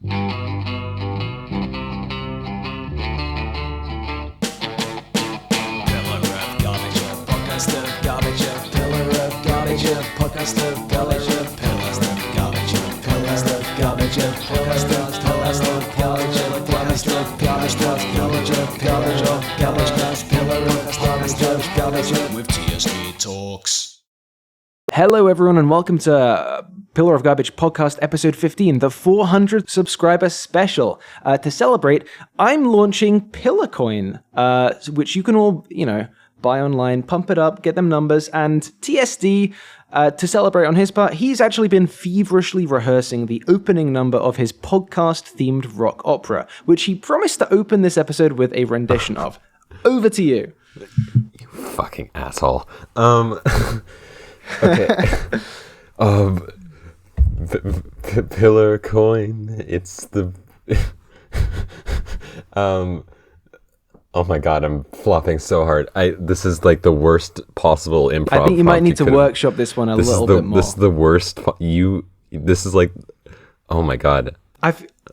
With TSD Talks. Hello, everyone, and welcome to Pillar of Garbage podcast, episode 15, the 400 subscriber special. To celebrate, I'm launching Pillar Coin, which you can all, buy online, pump it up, get them numbers, and TSD, to celebrate on his part, he's actually been feverishly rehearsing the opening number of his podcast-themed rock opera, which he promised to open this episode with a rendition of. Over to you. You fucking asshole. Okay. Pillar coin. It's the. Oh my god, I'm flopping so hard. This is like the worst possible improv. I think you might need to workshop this one a little bit more. This is the worst. This is like. Oh my god.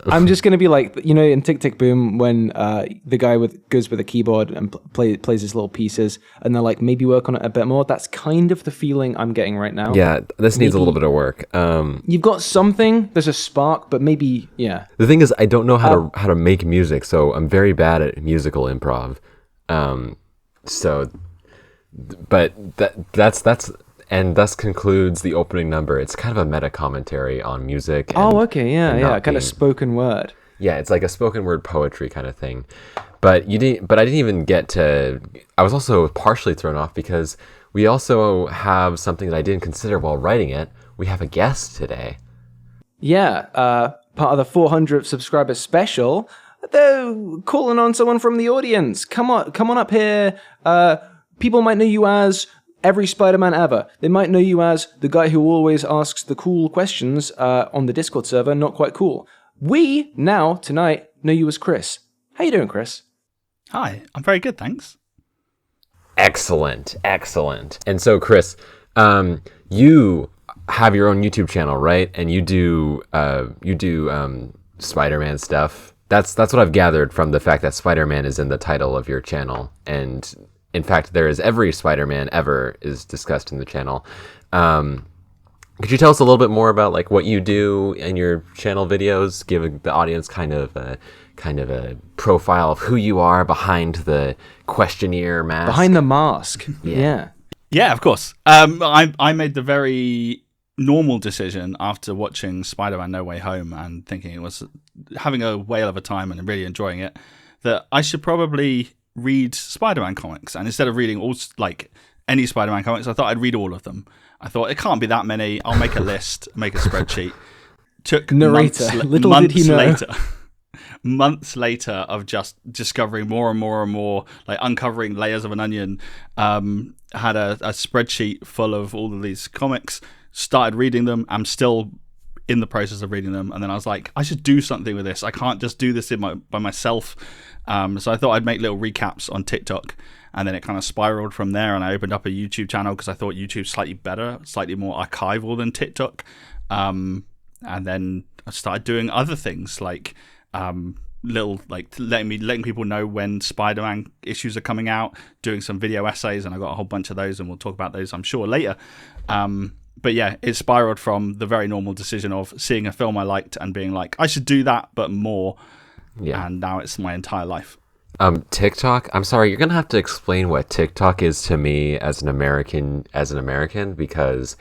I'm just gonna be like, in Tick Tick Boom when the guy goes with a keyboard and plays his little pieces, and they're like, maybe work on it a bit more. That's kind of the feeling I'm getting right now. Yeah, this needs a little bit of work. You've got something. There's a spark, but maybe, yeah. The thing is, I don't know how to make music, so I'm very bad at musical improv. That's. And thus concludes the opening number. It's kind of a meta commentary on music. Oh, okay, yeah, kind of spoken word. Yeah, it's like a spoken word poetry kind of thing. But I didn't even get to. I was also partially thrown off because we also have something that I didn't consider while writing it. We have a guest today. Yeah, part of the 400 subscriber special. They're calling on someone from the audience. Come on up here. People might know you as every Spider-Man ever. They might know you as the guy who always asks the cool questions on the Discord server, Not Quite Cool. We, now, tonight, know you as Chris. How you doing, Chris? Hi, I'm very good, thanks. Excellent. And so, Chris, you have your own YouTube channel, right? And you do Spider-Man stuff. That's what I've gathered from the fact that Spider-Man is in the title of your channel. And in fact, there is every Spider-Man ever is discussed in the channel. Could you tell us a little bit more about like what you do in your channel videos, giving the audience kind of a profile of who you are behind the questionnaire mask? Behind the mask. Yeah. Yeah, of course. I made the very normal decision after watching Spider-Man No Way Home and thinking it was having a whale of a time and really enjoying it, that I should probably read Spider-Man comics, and instead of reading all like any Spider-Man comics, I thought I'd read all of them. I thought it can't be that many. I'll make a list, make a spreadsheet. Took narrator. Months later of just discovering more and more and more, like uncovering layers of an onion. Had a spreadsheet full of all of these comics. Started reading them. I'm still in the process of reading them, and then I was like, I should do something with this. I can't just do this by myself. So I thought I'd make little recaps on TikTok, and then it kind of spiraled from there, and I opened up a YouTube channel because I thought YouTube's slightly better, slightly more archival than TikTok. And then I started doing other things like letting people know when Spider-Man issues are coming out, doing some video essays, and I got a whole bunch of those, and we'll talk about those, I'm sure, later. But yeah, it spiraled from the very normal decision of seeing a film I liked and being like, I should do that, but more. Yeah. And now it's my entire life. TikTok. I'm sorry, you're gonna have to explain what TikTok is to me as an American, because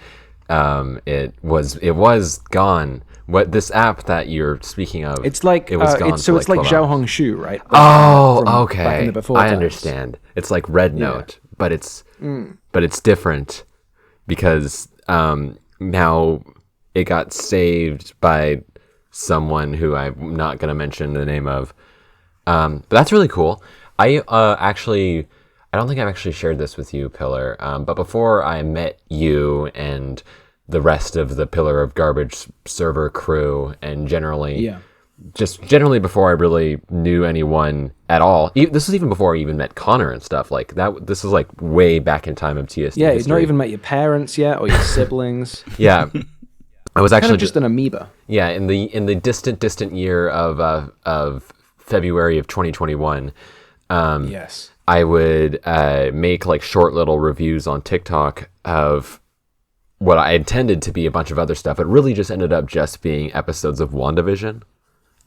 it was gone. What this app that you're speaking of? It's like it was gone. It's like Zhao Hongshu, right? Okay. I understand. It's like Red Note, but it's different because now it got saved by someone who I'm not going to mention the name of. But that's really cool. I don't think I've actually shared this with you, Pillar. But before I met you and the rest of the Pillar of Garbage server crew, and generally before I really knew anyone at all. This was even before I even met Connor and stuff like that. This was like way back in time of TSD. Yeah, you've not even met your parents yet or your siblings. Yeah. I was actually kind of just an amoeba. Yeah, in the distant year of February of 2021. Yes. I would make like short little reviews on TikTok of what I intended to be a bunch of other stuff. It really just ended up just being episodes of WandaVision.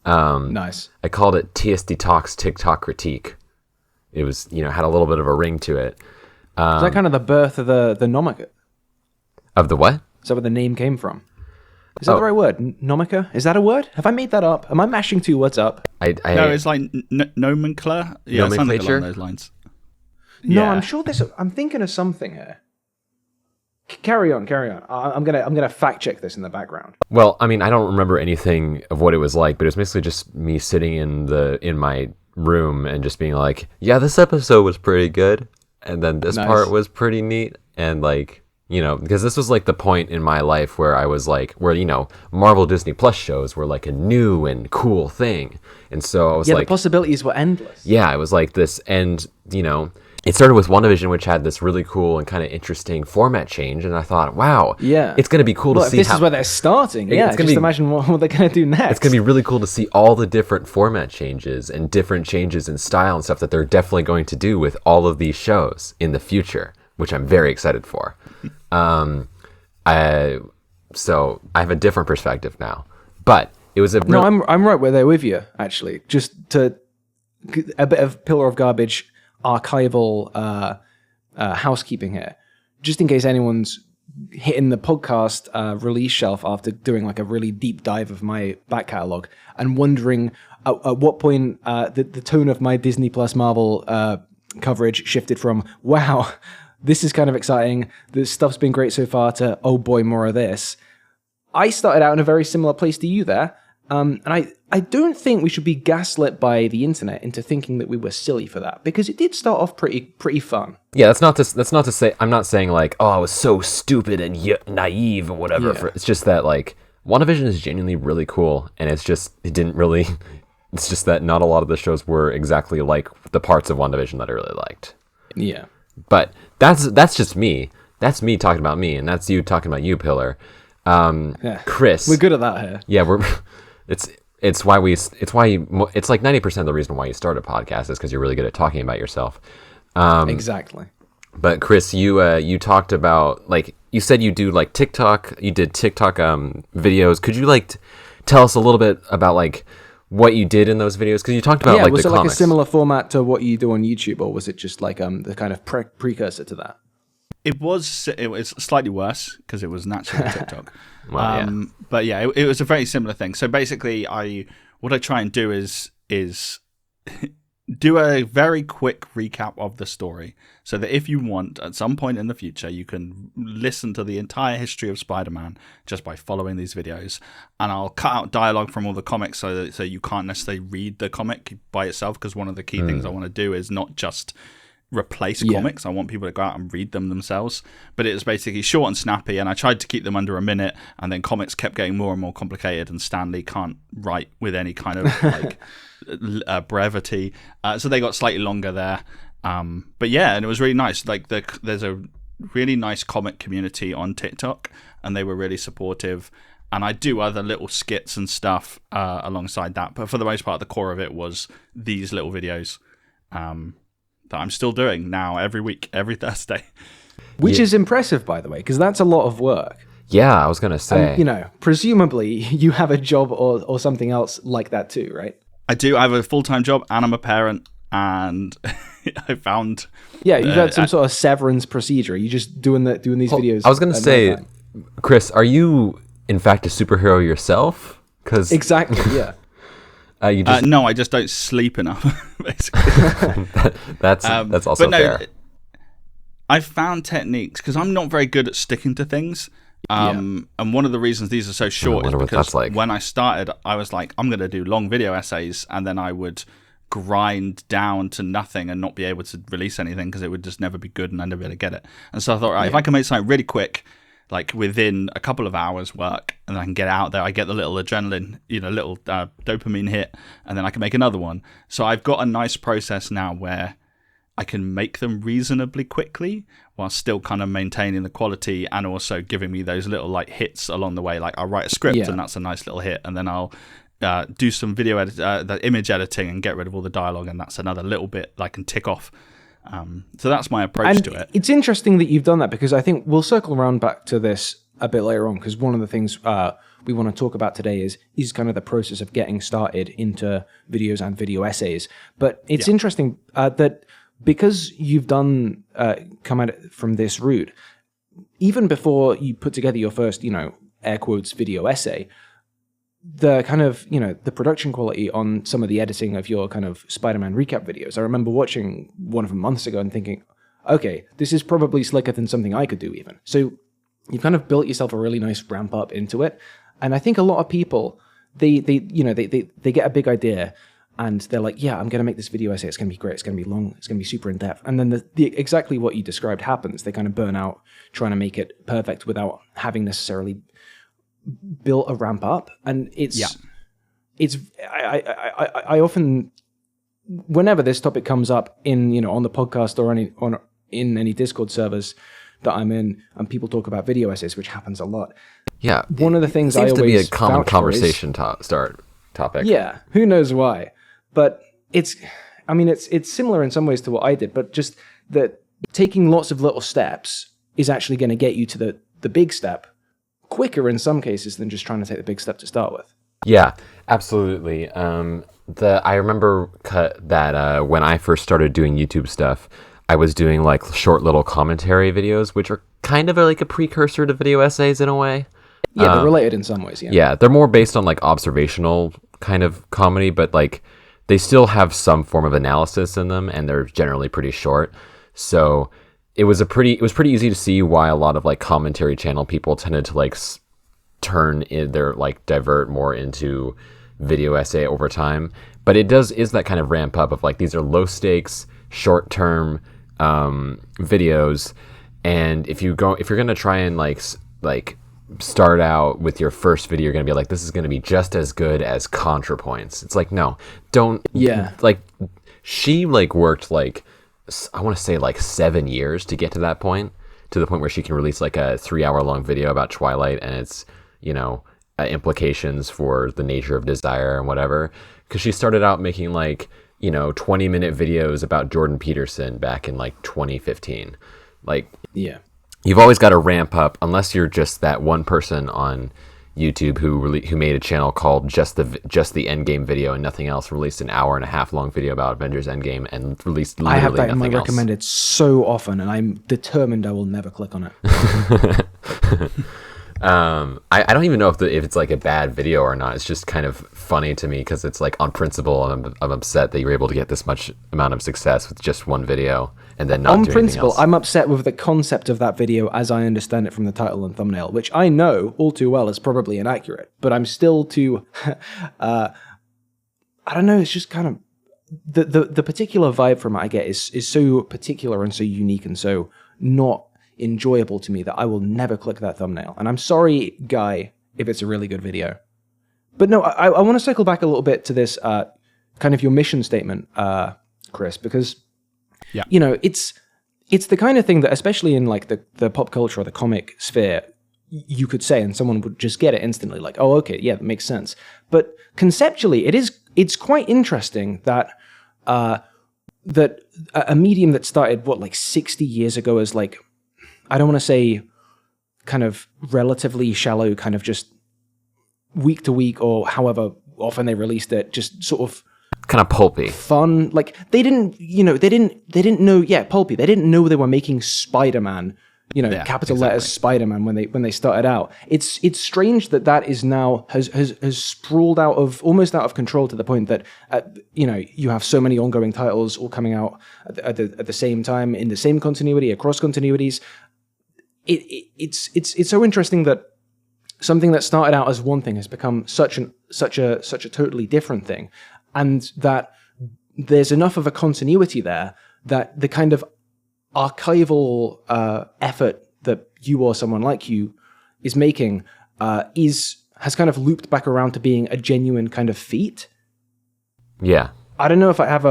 Nice. I called it TSD Talks TikTok Critique. It was, had a little bit of a ring to it. Is that kind of the birth of the nomica? Of the what? Is that where the name came from? Is that the right word? Nomica? Is that a word? Have I made that up? Am I mashing two words up? No, it's like nomenclature. Yeah, something along those lines. No, I'm sure there's. I'm thinking of something here. Carry on. I'm gonna fact check this in the background. Well, I mean, I don't remember anything of what it was like, but it was basically just me sitting in my room and just being like, yeah, this episode was pretty good, and then this part was pretty neat, and like, because this was like the point in my life where I was like, Marvel Disney Plus shows were like a new and cool thing, and so I was like, the possibilities were endless. Yeah, it was like this, and it started with WandaVision, which had this really cool and kind of interesting format change, and I thought, wow, it's going to be cool to see. This is where they're starting. Imagine what they're going to do next. It's going to be really cool to see all the different format changes and different changes in style and stuff that they're definitely going to do with all of these shows in the future, which I'm very excited for. So I have a different perspective now, but it was No, I'm right there with you, actually. Just a bit of Pillar of Garbage archival housekeeping here, just in case anyone's hitting the podcast release shelf after doing like a really deep dive of my back catalog and wondering at what point the tone of my Disney Plus Marvel coverage shifted from wow, this is kind of exciting, this stuff's been great so far, to oh boy, more of this. I started out in a very similar place to you there. And I don't think we should be gaslit by the internet into thinking that we were silly for that, because it did start off pretty fun. Yeah, that's not to say, I'm not saying like, oh, I was so stupid and naive and whatever. Yeah. It's just that like WandaVision is genuinely really cool, and it's just that not a lot of the shows were exactly like the parts of WandaVision that I really liked. Yeah. But that's just me. That's me talking about me, and that's you talking about you, Pillar. Chris, we're good at that here. Yeah, it's like 90% of the reason why you start a podcast is because you're really good at talking about yourself. Exactly. But Chris, you talked about, like, you said you do like TikTok. You did TikTok videos. Could you like tell us a little bit about like what you did in those videos? Because you talked about like was the it comics. like a similar format to what you do on YouTube, or was it just like the kind of precursor to that? It was slightly worse because it was naturally TikTok. Well, But yeah, it was a very similar thing. So basically, what I try and do is do a very quick recap of the story, so that if you want, at some point in the future, you can listen to the entire history of Spider-Man just by following these videos. And I'll cut out dialogue from all the comics so you can't necessarily read the comic by itself, because one of the key things I want to do is not just replace comics. I want people to go out and read them themselves. But it was basically short and snappy, and I tried to keep them under a minute, and then comics kept getting more and more complicated, and Stan Lee can't write with any kind of like brevity, so they got slightly longer there. But yeah, and it was really nice. Like there's a really nice comic community on TikTok, and they were really supportive. And I do other little skits and stuff alongside that, but for the most part, the core of it was these little videos that I'm still doing now every week, every Thursday. Which is impressive, by the way, because that's a lot of work. Yeah, I was going to say. Presumably you have a job or something else like that too, right? I do. I have a full-time job, and I'm a parent, and I found... Yeah, you've had some sort of severance procedure. You're just doing these videos. I was going to say, Chris, are you, in fact, a superhero yourself? Cause... Exactly, yeah. No, I just don't sleep enough, basically. That's also fair. I've found techniques, because I'm not very good at sticking to things. And one of the reasons these are so short is because when I started, I was like, I'm going to do long video essays, and then I would grind down to nothing and not be able to release anything because it would just never be good and I'd never be able to get it. And so I thought, if I can make something really quick, like within a couple of hours work, and I can get out there, I get the little adrenaline, little dopamine hit, and then I can make another one. So I've got a nice process now where I can make them reasonably quickly while still kind of maintaining the quality and also giving me those little like hits along the way. Like I'll write a script and that's a nice little hit, and then I'll do some video the image editing and get rid of all the dialogue, and that's another little bit that I can tick off. So that's my approach to it. It's interesting that you've done that, because I think we'll circle around back to this a bit later on, because one of the things we want to talk about today is kind of the process of getting started into videos and video essays. But it's interesting that because you've done come at it from this route, even before you put together your first, air quotes video essay, the kind of, the production quality on some of the editing of your kind of Spider-Man recap videos. I remember watching one of them months ago and thinking, okay, this is probably slicker than something I could do even. So you've kind of built yourself a really nice ramp up into it. And I think a lot of people, they get a big idea and they're like, yeah, I'm going to make this video essay. It's going to be great. It's going to be long. It's going to be super in depth. And then exactly what you described happens. They kind of burn out trying to make it perfect without having necessarily built a ramp up. And I often, whenever this topic comes up in, on the podcast or in any Discord servers that I'm in, and people talk about video essays, which happens a lot. Yeah. One of the things I always seems to be a common conversation topic. Yeah. Who knows why? But it's similar in some ways to what I did, but just that taking lots of little steps is actually going to get you to the big step quicker in some cases than just trying to take the big step to start with. Yeah, absolutely. I remember that when I first started doing YouTube stuff, I was doing like short little commentary videos, which are kind of like a precursor to video essays in a way. Yeah, they're related in some ways, yeah. Yeah, they're more based on like observational kind of comedy, but like they still have some form of analysis in them, and they're generally pretty short. So it was pretty easy to see why a lot of like commentary channel people tended to like divert more into video essay over time. But it is that kind of ramp up of like, these are low stakes, short term videos, and if you're going to try and like start out with your first video, you're going to be like, this is going to be just as good as ContraPoints. It's like, no, don't. Yeah. Like, she like worked like, I want to say like 7 years to get to that point, to the point where she can release like a 3-hour long video about Twilight and its, implications for the nature of desire and whatever. Because she started out making like, 20-minute videos about Jordan Peterson back in like 2015. Like, yeah. You've always got to ramp up, unless you're just that one person on YouTube who made a channel called just the Endgame video and nothing else, released an 1.5 hour long video about Avengers Endgame and released literally nothing else. I have that in my recommended so often, and I'm determined I will never click on it. I don't even know if it's like a bad video or not. It's just kind of funny to me because it's like, on principle, I'm upset that you were able to get this much amount of success with just one video and then not do anything else. On principle, I'm upset with the concept of that video as I understand it from the title and thumbnail, which I know all too well is probably inaccurate, but I'm still too, I don't know, it's just kind of, the particular vibe from it I get is so particular and so unique and so not enjoyable to me that I will never click that thumbnail. And I'm sorry, Guy, if it's a really good video. But no, I want to cycle back a little bit to this kind of your mission statement, Chris, because it's the kind of thing that, especially in like the pop culture or the comic sphere, you could say and someone would just get it instantly, like, oh, okay, yeah, that makes sense. But conceptually, it's quite interesting that that a medium that started like 60 years ago as like, I don't want to say kind of relatively shallow, kind of just week to week or however often they released it, just sort of kind of pulpy, fun. Like they didn't know, pulpy. They didn't know they were making Spider-Man, capital letters Spider-Man when they started out. It's strange that is now has sprawled almost out of control to the point that you have so many ongoing titles all coming out at the same time in the same continuity, across continuities. It's so interesting that something that started out as one thing has become such a totally different thing, and that there's enough of a continuity there that the kind of archival effort that you or someone like you is making has kind of looped back around to being a genuine kind of feat. Yeah. I don't know if I have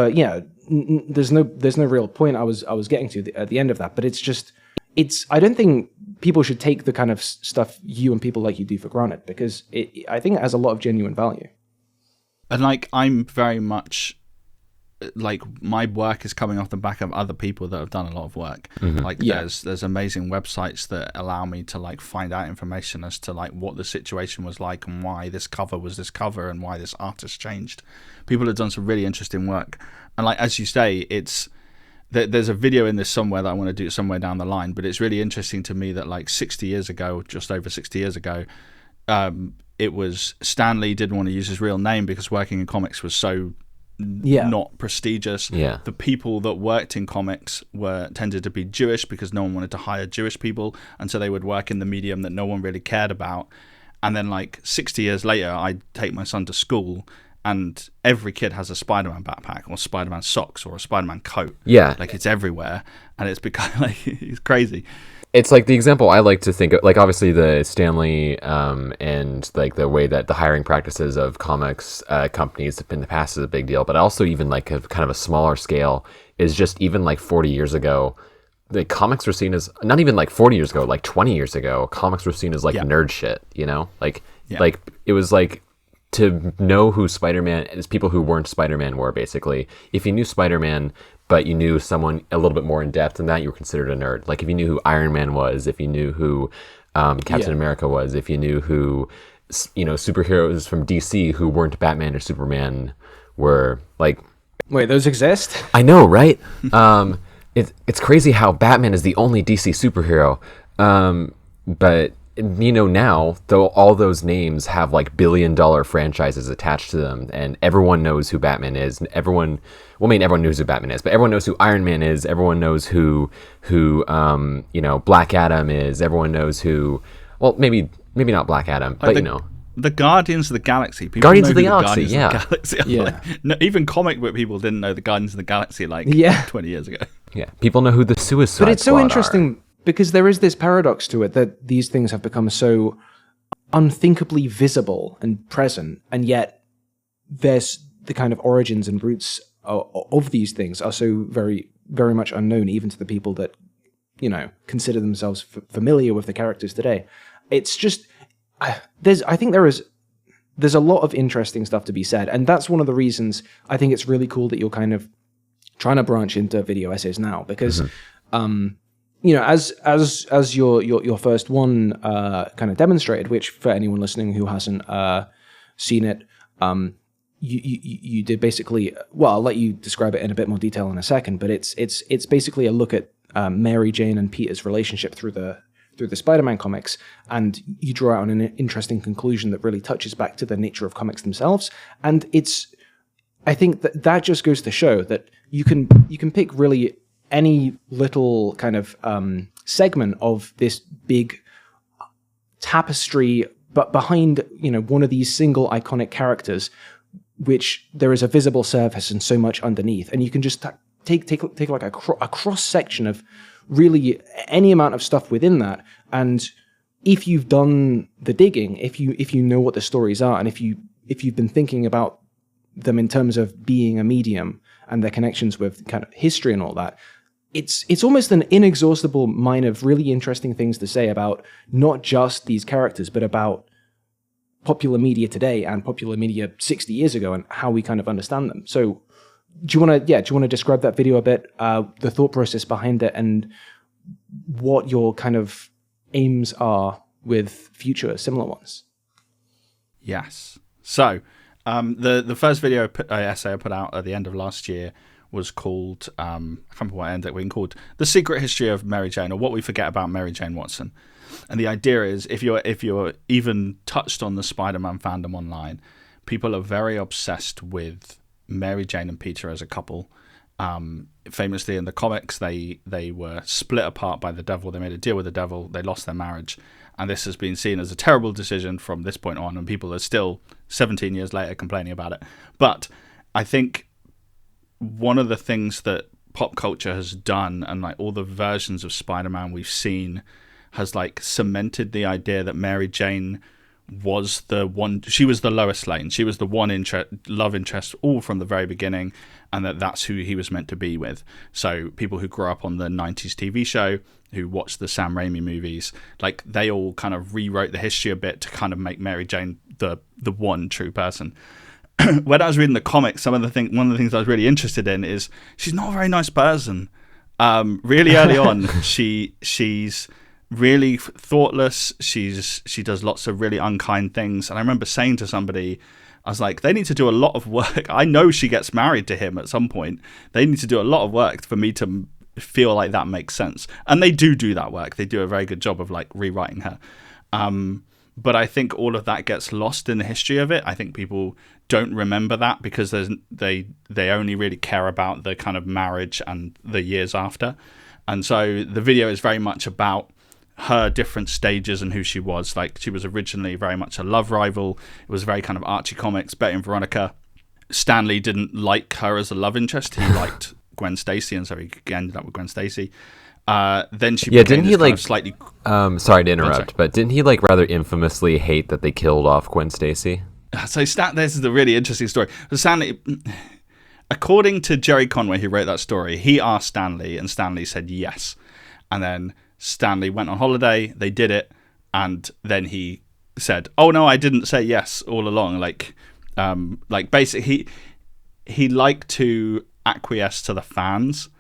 there's no real point I was getting to at the end of that, but I don't think people should take the kind of stuff you and people like you do for granted, because I think it has a lot of genuine value. And like, I'm very much like, my work is coming off the back of other people that have done a lot of work. Like there's amazing websites that allow me to like find out information as to like what the situation was like and why this cover was this cover and why this artist changed. People have done some really interesting work, and like, as you say, there's a video in this somewhere that I want to do somewhere down the line, but it's really interesting to me that like 60 years ago, just over 60 years ago, it was Stan Lee didn't want to use his real name because working in comics was so not prestigious. The people that worked in comics tended to be Jewish because no one wanted to hire Jewish people, and so they would work in the medium that no one really cared about. And then like 60 years later, I take my son to school, and every kid has a Spider-Man backpack or Spider-Man socks or a Spider-Man coat. Like, it's everywhere, and it's become like, it's crazy. It's like the example I like to think of, like, obviously the Stanley and like the way that the hiring practices of comics companies in the past is a big deal, but also even like a kind of a smaller scale is just even like 40 years ago, the comics were seen as, not even like 40 years ago, like 20 years ago, comics were seen as like nerd shit, you know? Like it was like, to know who Spider-Man is, people who weren't Spider-Man were, basically. If you knew Spider-Man, but you knew someone a little bit more in depth than that, you were considered a nerd. Like if you knew who Iron Man was, if you knew who Captain America was, if you knew who, you know, superheroes from DC who weren't Batman or Superman were, like... Wait, those exist? I know, right? It's crazy how Batman is the only DC superhero. But... you know, now, though, all those names have like billion-dollar franchises attached to them, and everyone knows who Batman is. And everyone knows who Batman is, but everyone knows who Iron Man is. Everyone knows who you know, Black Adam is. Everyone knows who, well, maybe not Black Adam, but you know, the Guardians of the Galaxy. People Guardians of the Galaxy, Galaxy, yeah. Like, no, even comic book people didn't know the Guardians of the Galaxy like 20 years ago. Yeah, people know who the Suicide Squad But it's so interesting. are. Because there is this paradox to it that these things have become so unthinkably visible and present, and yet there's the kind of origins and roots of these things are so very, very much unknown, even to the people that, you know, consider themselves familiar with the characters today. It's just, there's a lot of interesting stuff to be said, and that's one of the reasons I think it's really cool that you're kind of trying to branch into video essays now, because you know, as your first one kind of demonstrated, which for anyone listening who hasn't seen it, you did basically. Well, I'll let you describe it in a bit more detail in a second, but it's basically a look at Mary Jane and Peter's relationship through the Spider-Man comics, and you draw out an interesting conclusion that really touches back to the nature of comics themselves. And I think that just goes to show that you can pick really any little kind of segment of this big tapestry, but behind, you know, one of these single iconic characters, which there is a visible surface and so much underneath, and you can just take like a cross section of really any amount of stuff within that. And if you've done the digging, if you know what the stories are, and if you've been thinking about them in terms of being a medium and their connections with kind of history and all that, it's almost an inexhaustible mine of really interesting things to say about not just these characters, but about popular media today and popular media 60 years ago and how we kind of understand them. So do you want to describe that video a bit, the thought process behind it, and what your kind of aims are with future similar ones? Yes. So the first video essay I put out at the end of last year was called, I can't remember what I ended up being called, The Secret History of Mary Jane, or What We Forget About Mary Jane Watson. And the idea is, if you're even touched on the Spider-Man fandom online, people are very obsessed with Mary Jane and Peter as a couple. Famously in the comics, they were split apart by the devil. They made a deal with the devil. They lost their marriage. And this has been seen as a terrible decision from this point on, and people are still 17 years later complaining about it. But I think one of the things that pop culture has done, and like all the versions of Spider-Man we've seen, has like cemented the idea that Mary Jane was the one. She was the Lois Lane. She was the one love interest all from the very beginning, and that's who he was meant to be with. So people who grew up on the 90s TV show, who watched the Sam Raimi movies, like they all kind of rewrote the history a bit to kind of make Mary Jane the one true person. When I was reading the comics, one of the things I was really interested in is she's not a very nice person. Really early on, she's really thoughtless. She does lots of really unkind things. And I remember saying to somebody, I was like, they need to do a lot of work. I know she gets married to him at some point. They need to do a lot of work for me to feel like that makes sense. And they do that work. They do a very good job of like rewriting her. But I think all of that gets lost in the history of it. I think people don't remember that because they only really care about the kind of marriage and the years after. And so the video is very much about her different stages and who she was. Like, she was originally very much a love rival. It was very kind of Archie Comics, Betty and Veronica. Stanley didn't like her as a love interest. He liked Gwen Stacy, and so he ended up with Gwen Stacy. Then she didn't he like slightly sorry to interrupt, but didn't he like rather infamously hate that they killed off Gwen Stacy? So this is a really interesting story. So Stanley, according to Jerry Conway, who wrote that story, he asked Stanley and Stanley said yes, and then Stanley went on holiday, they did it, and then he said, oh no, I didn't say yes all along. Like basically he liked to acquiesce to the fans,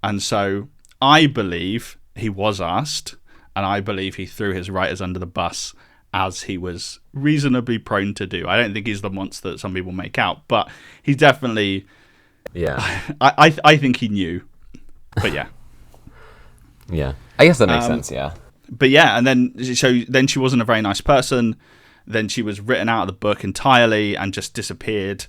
and so I believe he was asked, and I believe he threw his writers under the bus, as he was reasonably prone to do. I don't think he's the monster that some people make out, but he definitely... Yeah. I think he knew. But yeah. Yeah. I guess that makes sense, yeah. But yeah, and then she wasn't a very nice person. Then she was written out of the book entirely and just disappeared.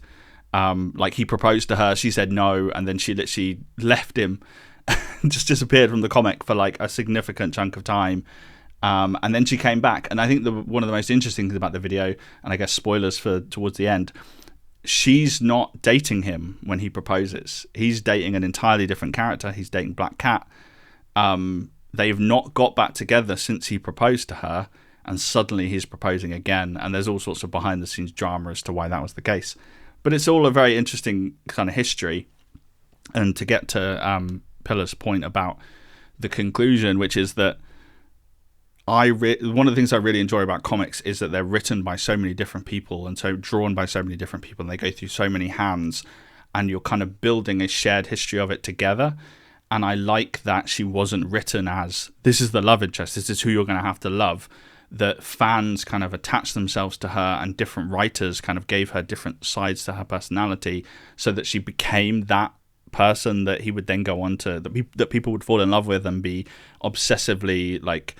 Like, he proposed to her, she said no, and then she literally left him and just disappeared from the comic for like a significant chunk of time. And then she came back, and I think one of the most interesting things about the video, and I guess spoilers for towards the end, she's not dating him when he proposes. He's dating an entirely different character. He's dating Black Cat. They've not got back together since he proposed to her, and suddenly he's proposing again, and there's all sorts of behind the scenes drama as to why that was the case. But it's all a very interesting kind of history. And to get to Pillar's point about the conclusion, which is that one of the things I really enjoy about comics is that they're written by so many different people and so drawn by so many different people, and they go through so many hands, and you're kind of building a shared history of it together. And I like that she wasn't written as, this is the love interest, this is who you're going to have to love, that fans kind of attached themselves to her, and different writers kind of gave her different sides to her personality, so that she became that person that he would then go on to, that people would fall in love with and be obsessively like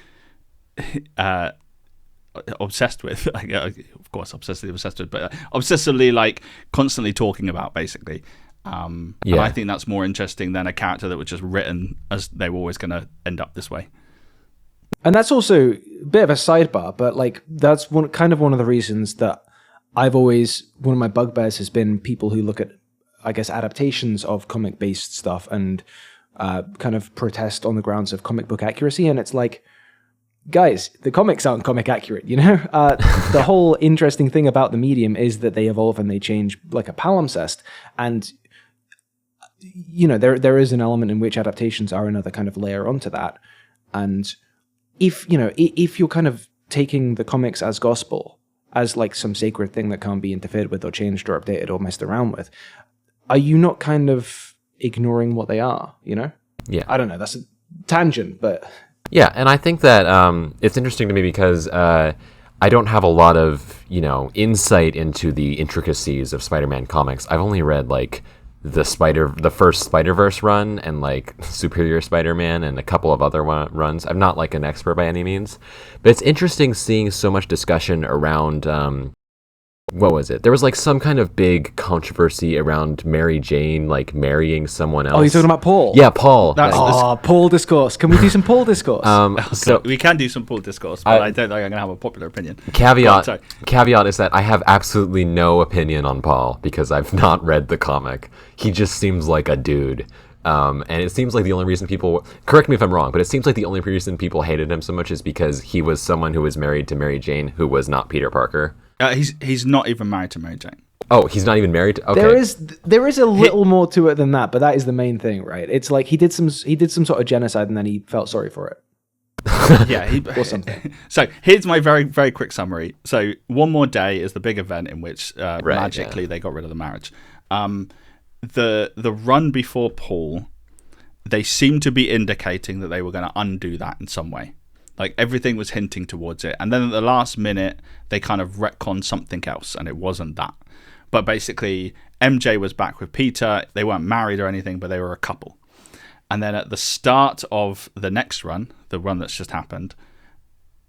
obsessed with, of course obsessively obsessed with, but obsessively like constantly talking about, basically. And I think that's more interesting than a character that was just written as they were always going to end up this way. And that's also a bit of a sidebar, but like that's one of the reasons that one of my bugbears has been people who look at, I guess, adaptations of comic-based stuff and kind of protest on the grounds of comic book accuracy. And it's like, guys, the comics aren't comic accurate, you know? The whole interesting thing about the medium is that they evolve and they change like a palimpsest. And, you know, there is an element in which adaptations are another kind of layer onto that. And if you're kind of taking the comics as gospel, as like some sacred thing that can't be interfered with or changed or updated or messed around with, are you not kind of ignoring what they are, you know? Yeah. I don't know, that's a tangent, but... Yeah, and I think that it's interesting to me because I don't have a lot of, insight into the intricacies of Spider-Man comics. I've only read like the first Spider-Verse run and like Superior Spider-Man and a couple of other runs. I'm not like an expert by any means, but it's interesting seeing so much discussion around what was it? There was like some kind of big controversy around Mary Jane like marrying someone else. Oh, you're talking about Paul? Yeah, Paul. Paul Discourse. Can we do some Paul Discourse? So we can do some Paul Discourse, but I don't think I'm going to have a popular opinion. Caveat is that I have absolutely no opinion on Paul because I've not read the comic. He just seems like a dude. And it seems like the only reason people, correct me if I'm wrong, but it seems like the only reason people hated him so much is because he was someone who was married to Mary Jane, who was not Peter Parker. He's not even married to Mary Jane. Oh, he's not even married? Okay. There is a little more to it than that, but that is the main thing, right? It's like he did some sort of genocide and then he felt sorry for it. Yeah, or something. So here's my very, very quick summary. So One More Day is the big event in which magically they got rid of the marriage. The run before Paul, they seem to be indicating that they were going to undo that in some way. Like everything was hinting towards it. And then at the last minute, they kind of retconned something else and it wasn't that. But basically, MJ was back with Peter. They weren't married or anything, but they were a couple. And then at the start of the next run, the run that's just happened,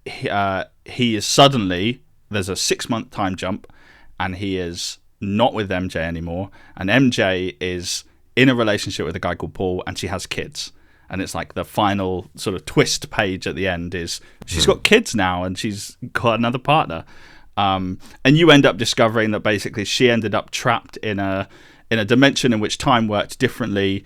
he is suddenly, there's a 6-month time jump, and he is not with MJ anymore. And MJ is in a relationship with a guy called Paul, and she has kids. And it's like the final sort of twist page at the end is she's got kids now, and she's got another partner. And you end up discovering that basically she ended up trapped in a dimension in which time worked differently.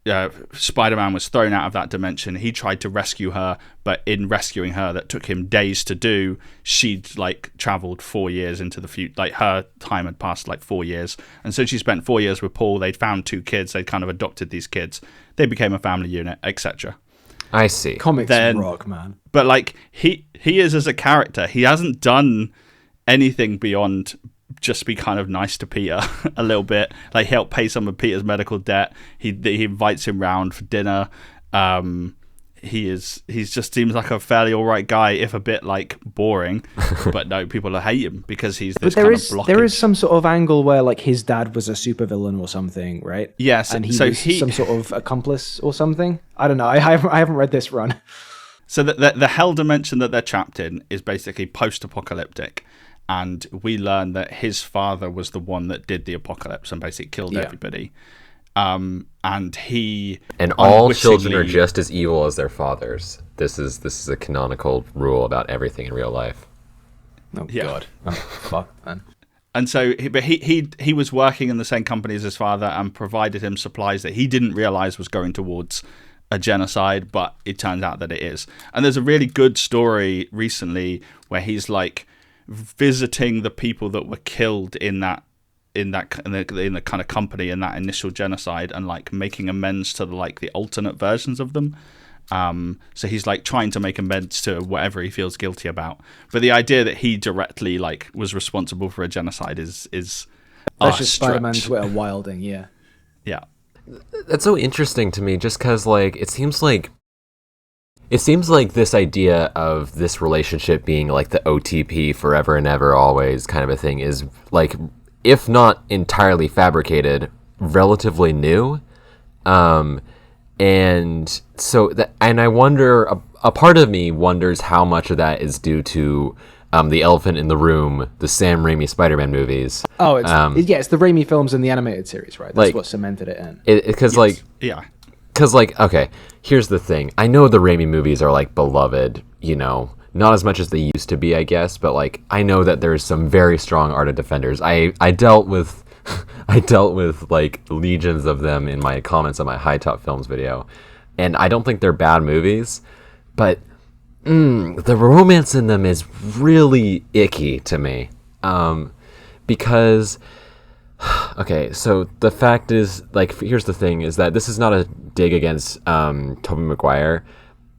Spider-Man was thrown out of that dimension. He tried to rescue her, but in rescuing her, that took him days to do. She'd like traveled 4 years into the future. Like her time had passed like 4 years, and so she spent 4 years with Paul. They'd found 2 kids. They'd kind of adopted these kids. They became a family unit, etc. I see. Comics rock, man. But like he is as a character, he hasn't done anything beyond just be kind of nice to Peter a little bit. Like he helped pay some of Peter's medical debt. He invites him round for dinner. He just seems like a fairly all right guy, if a bit like boring. But no, people hate him because he's this kind of blockage. There is some sort of angle where like his dad was a supervillain or something, right? Yes, and he was some sort of accomplice or something. I don't know. I haven't read this run. So the hell dimension that they're trapped in is basically post-apocalyptic. And we learn that his father was the one that did the apocalypse and basically killed everybody. And all children are just as evil as their fathers. This is a canonical rule about everything in real life. Oh God! Oh, fuck, man. And so, he was working in the same company as his father and provided him supplies that he didn't realize was going towards a genocide, but it turns out that it is. And there's a really good story recently where he's like visiting the people that were killed in the kind of company in that initial genocide and like making amends to the alternate versions of them. So he's like trying to make amends to whatever he feels guilty about. But the idea that he directly like was responsible for a genocide is that's just Spider-Man Twitter wilding, yeah. Yeah. That's so interesting to me just because like it seems like this idea of this relationship being like the OTP forever and ever always kind of a thing is like, if not entirely fabricated, relatively new. And so and I wonder, a part of me wonders how much of that is due to the elephant in the room, the Sam Raimi Spider-Man movies. Oh, it's the Raimi films and the animated series, right? That's what cemented it in. Because Because, like, okay, here's the thing. I know the Raimi movies are, like, beloved, you know, not as much as they used to be, I guess, but, like, I know that there's some very strong Art of Defenders. I dealt with, like, legions of them in my comments on my HiTop Films video, and I don't think they're bad movies, but the romance in them is really icky to me, because... Okay, so the fact is, like, here's the thing, is that this is not a dig against Tobey Maguire,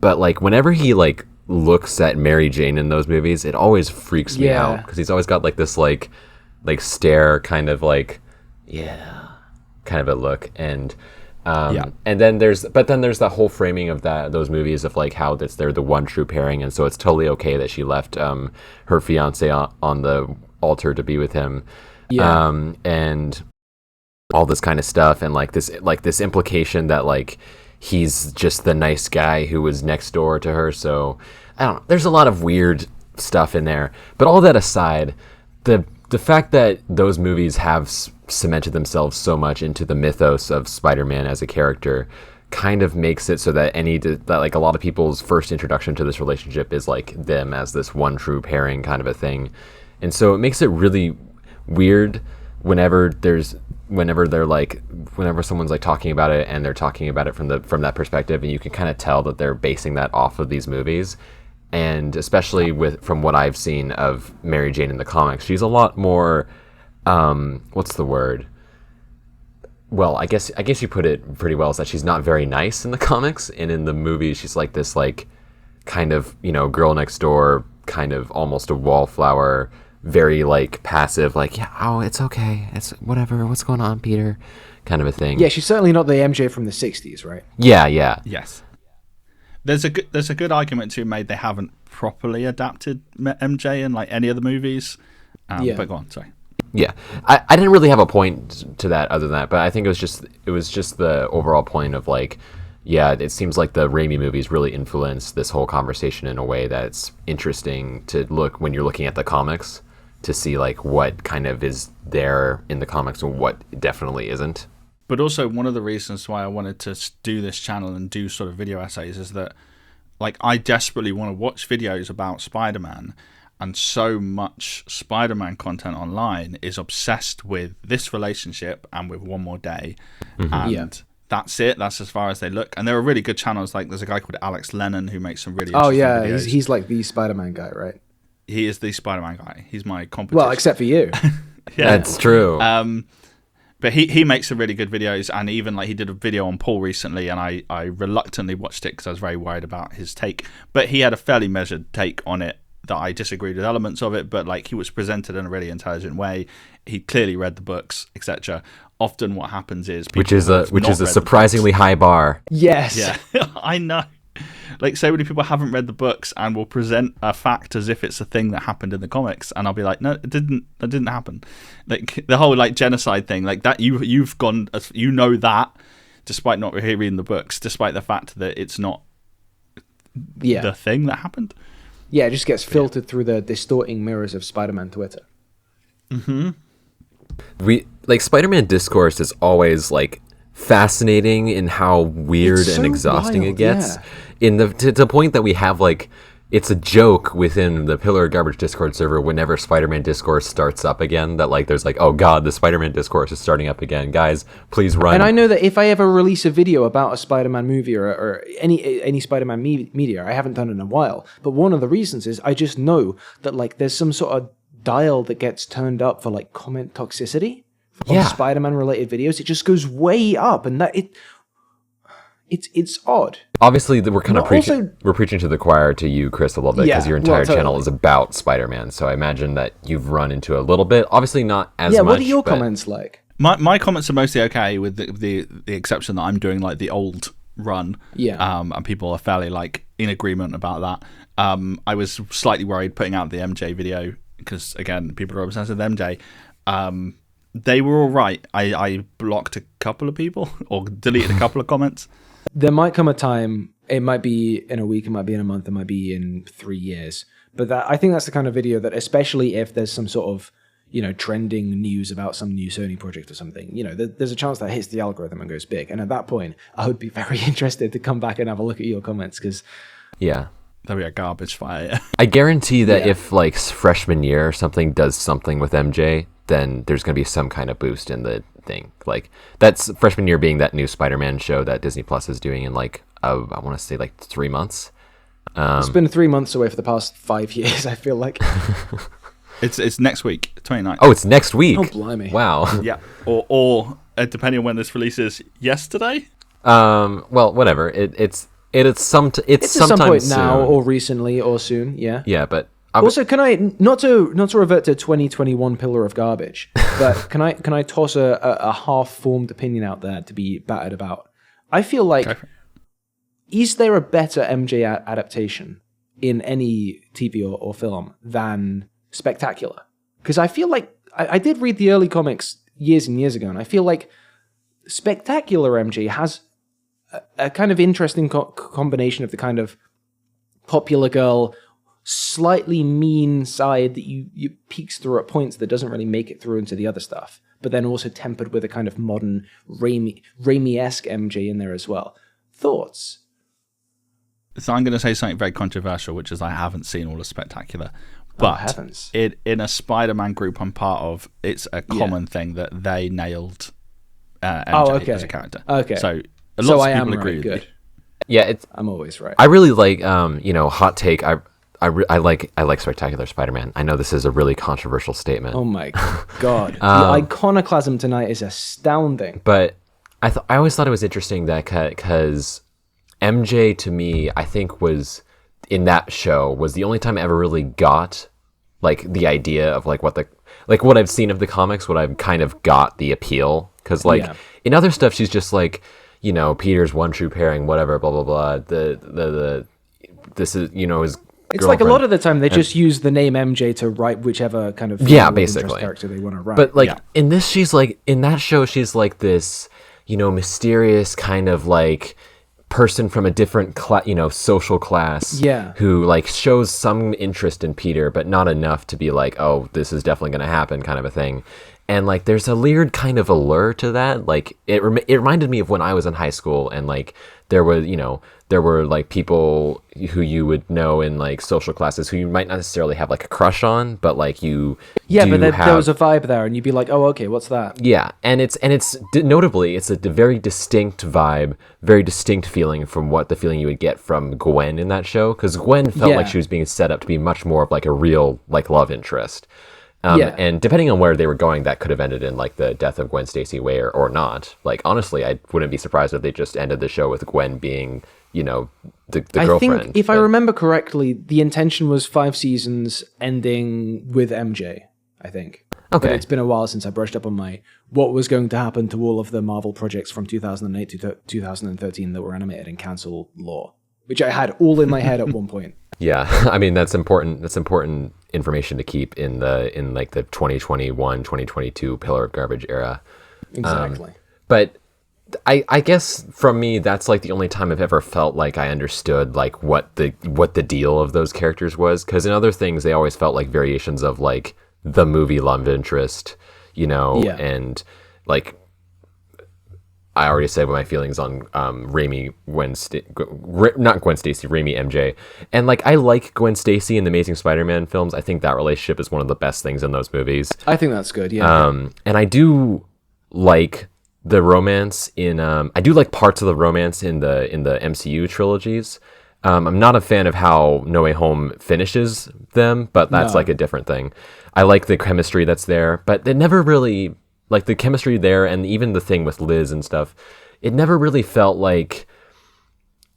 but, like, whenever he, like, looks at Mary Jane in those movies, it always freaks me out, because he's always got, like, this, like stare kind of, like, kind of a look, and then there's that whole framing of those movies of, like, how they're the one true pairing, and so it's totally okay that she left her fiance on the altar to be with him. And all this kind of stuff, and like this implication that like he's just the nice guy who was next door to her. So I don't know. There's a lot of weird stuff in there. But all that aside, the fact that those movies have cemented themselves so much into the mythos of Spider-Man as a character kind of makes it so that like a lot of people's first introduction to this relationship is like them as this one true pairing kind of a thing, and so it makes it really weird whenever there's whenever someone's like talking about it and they're talking about it from that perspective, and you can kind of tell that they're basing that off of these movies. And especially from what I've seen of Mary Jane in the comics, she's a lot more, what's the word? Well, I guess you put it pretty well, is that she's not very nice in the comics, and in the movie she's like this like kind of, girl next door, kind of almost a wallflower, very like passive, like, yeah, oh, it's okay, it's whatever, what's going on, Peter, kind of a thing. Yeah, she's certainly not the MJ from the 60s, right? Yeah. Yes. There's a good argument to be made they haven't properly adapted MJ in like any of the movies. But go on, sorry. Yeah, I didn't really have a point to that other than that, but I think it was just the overall point of like, yeah, it seems like the Raimi movies really influenced this whole conversation in a way that's interesting to look when you're looking at the comics, to see like what kind of is there in the comics and what definitely isn't. But also, one of the reasons why I wanted to do this channel and do sort of video essays is that, like, I desperately want to watch videos about Spider-Man, and so much Spider-Man content online is obsessed with this relationship and with One More Day, and that's it. That's as far as they look. And there are really good channels. Like, there's a guy called Alex Lennon who makes some really interesting videos. He's like the Spider-Man guy, right? He is the Spider-Man guy. He's my competition. Well, except for you. Yeah, that's true. But he makes some really good videos, and even like he did a video on Paul recently, and I reluctantly watched it because I was very worried about his take. But he had a fairly measured take on it that I disagreed with elements of it, but like he was presented in a really intelligent way. He clearly read the books, etc. Often what happens is which is a surprisingly high bar. Yes. Yeah, I know. Like, so many people haven't read the books and will present a fact as if it's a thing that happened in the comics, and I'll be like, no, it didn't. That didn't happen. Like the whole like genocide thing, like that. You've gone, that, despite not reading the books, despite the fact that it's not the thing that happened. Yeah, it just gets filtered through the distorting mirrors of Spider-Man Twitter. Spider-Man Discourse is always like fascinating in how weird and exhausting it gets. To the point that we have like, it's a joke within the Pillar of Garbage Discord server whenever Spider-Man Discourse starts up again, that like there's like, oh god, the Spider-Man Discourse is starting up again, guys, please run. And I know that if I ever release a video about a Spider-Man movie or any Spider-Man media, I haven't done it in a while, but one of the reasons is I just know that like there's some sort of dial that gets turned up for like comment toxicity on Spider-Man related videos. It just goes way up, and that it's odd. Obviously, we're kind of preaching to the choir to you, Chris, a little bit, because your entire channel is about Spider-Man. So I imagine that you've run into a little bit. Obviously, not as much. Yeah, what are your comments like? My comments are mostly okay, with the exception that I'm doing like the old run. Yeah. And people are fairly like in agreement about that. I was slightly worried putting out the MJ video because again, people are obsessed with MJ. They were all right. I blocked a couple of people or deleted a couple of comments. There might come a time, it might be in a week, it might be in a month, it might be in 3 years. But I think that's the kind of video that, especially if there's some sort of, trending news about some new Sony project or something, there's a chance that hits the algorithm and goes big. And at that point, I would be very interested to come back and have a look at your comments because... Yeah. That'd be a garbage fire. I guarantee that if like freshman year or something does something with MJ, then there's going to be some kind of boost in the thing. Like that's freshman year being that new Spider-Man show that Disney Plus is doing in like, I want to say like 3 months. It's been 3 months away for the past 5 years, I feel like. It's next week, 29th. Oh, it's next week. Oh, blimey. Wow. Yeah. Or depending on when this releases, yesterday? Well, whatever. It's sometime at some point soon. now or recently or soon, yeah. Yeah, but also, can I not to revert to 2021 Pillar of Garbage, but can I toss a half-formed opinion out there to be battered about? I feel like, is there a better MJ adaptation in any TV or film than Spectacular? Because I feel like I did read the early comics years and years ago, and I feel like Spectacular MJ has a kind of interesting combination of the kind of popular girl, slightly mean side that you peeks through at points that doesn't really make it through into the other stuff, but then also tempered with a kind of modern Raimi-esque MJ in there as well. Thoughts? So I'm going to say something very controversial, which is I haven't seen all of Spectacular. But in a Spider-Man group I'm part of, it's a common thing that they nailed MJ as a character. Okay. So So lots I of am people agree right. with Good. you. Yeah, I'm always right. I really like Hot Take. I like Spectacular Spider-Man. I know this is a really controversial statement. Oh my god. The iconoclasm tonight is astounding. But I always thought it was interesting that because MJ to me, I think was in that show was the only time I ever really got like the idea of like what I've seen of the comics, what I've kind of got the appeal. Because in other stuff, she's just like, Peter's one true pairing, whatever, blah blah blah. This is his. It's like a lot of the time they just use the name MJ to write whichever kind of basically character they want to write. But in this, she's like in that show, she's like this mysterious kind of like person from a different social class. Yeah. Who like shows some interest in Peter, but not enough to be like, oh, this is definitely going to happen, kind of a thing. And like, there's a weird kind of allure to that. Like, it reminded me of when I was in high school, and like there were like people who you would know in like social classes who you might not necessarily have like a crush on, but like you. Yeah, but there was a vibe there, and you'd be like, oh, okay, what's that? Yeah, and it's notably it's a very distinct vibe, very distinct feeling from what the feeling you would get from Gwen in that show, because Gwen felt like she was being set up to be much more of like a real like love interest. And depending on where they were going, that could have ended in like the death of Gwen Stacy or not. Like, honestly, I wouldn't be surprised if they just ended the show with Gwen being, the girlfriend. I think, if I remember correctly, the intention was 5 seasons ending with MJ, I think. Okay. But it's been a while since I brushed up on what was going to happen to all of the Marvel projects from 2008 to 2013 that were animated in cancel law, which I had all in my head at one point. Yeah, I mean that's important. That's important information to keep in like the 2021, 2022 Pillar of Garbage era. Exactly. But I guess from me, that's like the only time I've ever felt like I understood like what the deal of those characters was. Because in other things, they always felt like variations of like the movie love interest, and like. I already said my feelings on Raimi, not Gwen Stacy, Raimi MJ. And like I like Gwen Stacy in the Amazing Spider-Man films. I think that relationship is one of the best things in those movies. I think that's good, yeah. And I do like the romance I do like parts of the romance in the MCU trilogies. I'm not a fan of how No Way Home finishes them, but that's like a different thing. I like the chemistry that's there, but it never really... Like the chemistry there, and even the thing with Liz and stuff, it never really felt like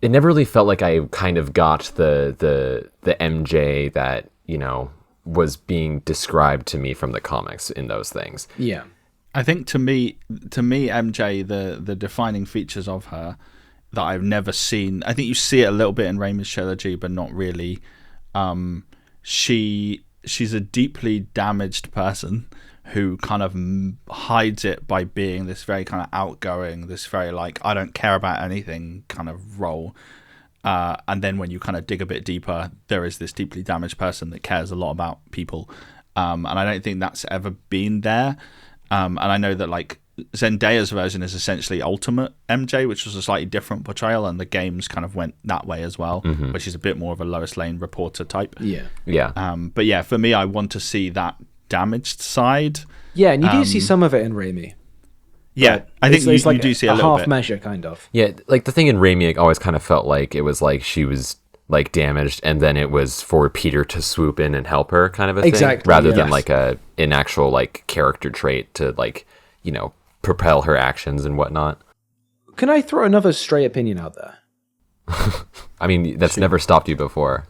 I kind of got the MJ that was being described to me from the comics in those things. Yeah, I think to me MJ, the defining features of her that I've never seen. I think you see it a little bit in Raimi's trilogy, but not really. She's a deeply damaged person who kind of hides it by being this very kind of outgoing, this very like, I don't care about anything kind of role. And then when you kind of dig a bit deeper, there is this deeply damaged person that cares a lot about people. And I don't think that's ever been there. And I know that like Zendaya's version is essentially Ultimate MJ, which was a slightly different portrayal, and the games kind of went that way as well, which is a bit more of a Lois Lane reporter type. Yeah. But yeah, for me, I want to see that damaged side. Yeah, and you do see some of it in Raimi. Yeah, I think you do see a little half bit. measure, kind of. Yeah, like the thing in Raimi always kind of felt like it was like she was like damaged, and then it was for Peter to swoop in and help her, kind of a thing, rather than like an actual like character trait to like propel her actions and whatnot. Can I throw another stray opinion out there? I mean, that's never stopped you before.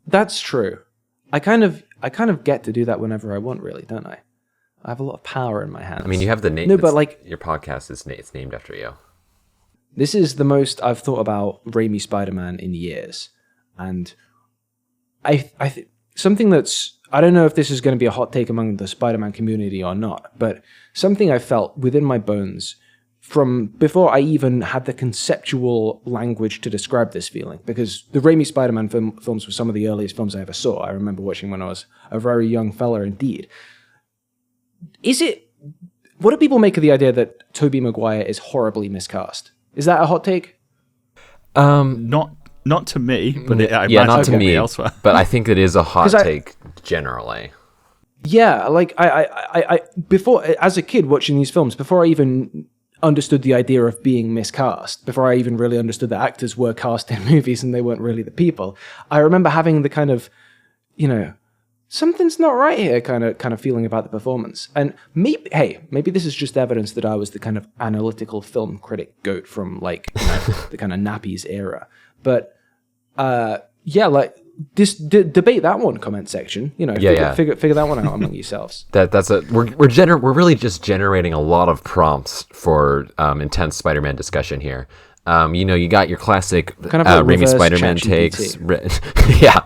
That's true. I kind of get to do that whenever I want, really, don't I? I have a lot of power in my hands. I mean, you have the name. No, but like your podcast it's named after you. This is the most I've thought about Raimi Spider-Man in years, and I something that's, I don't know if this is going to be a hot take among the Spider-Man community or not, but something I felt within my bones from before I even had the conceptual language to describe this feeling, because the Raimi Spider-Man films were some of the earliest films I ever saw. I remember watching when I was a very young fella indeed. What do people make of the idea that Tobey Maguire is horribly miscast? Is that a hot take? Not to me, but not to me elsewhere. But I think it is a hot take generally. Yeah, like I before, as a kid watching these films, before I even understood the idea of being miscast, before I even really understood that actors were cast in movies and they weren't really the people, I remember having the kind of, something's not right here kind of feeling about the performance. And maybe this is just evidence that I was the kind of analytical film critic goat from the kind of nappies era. But debate that one, comment section. Figure that one out among yourselves. We're really just generating a lot of prompts for intense Spider-Man discussion here. You got your classic kind of Raimi Spider-Man takes. Yeah.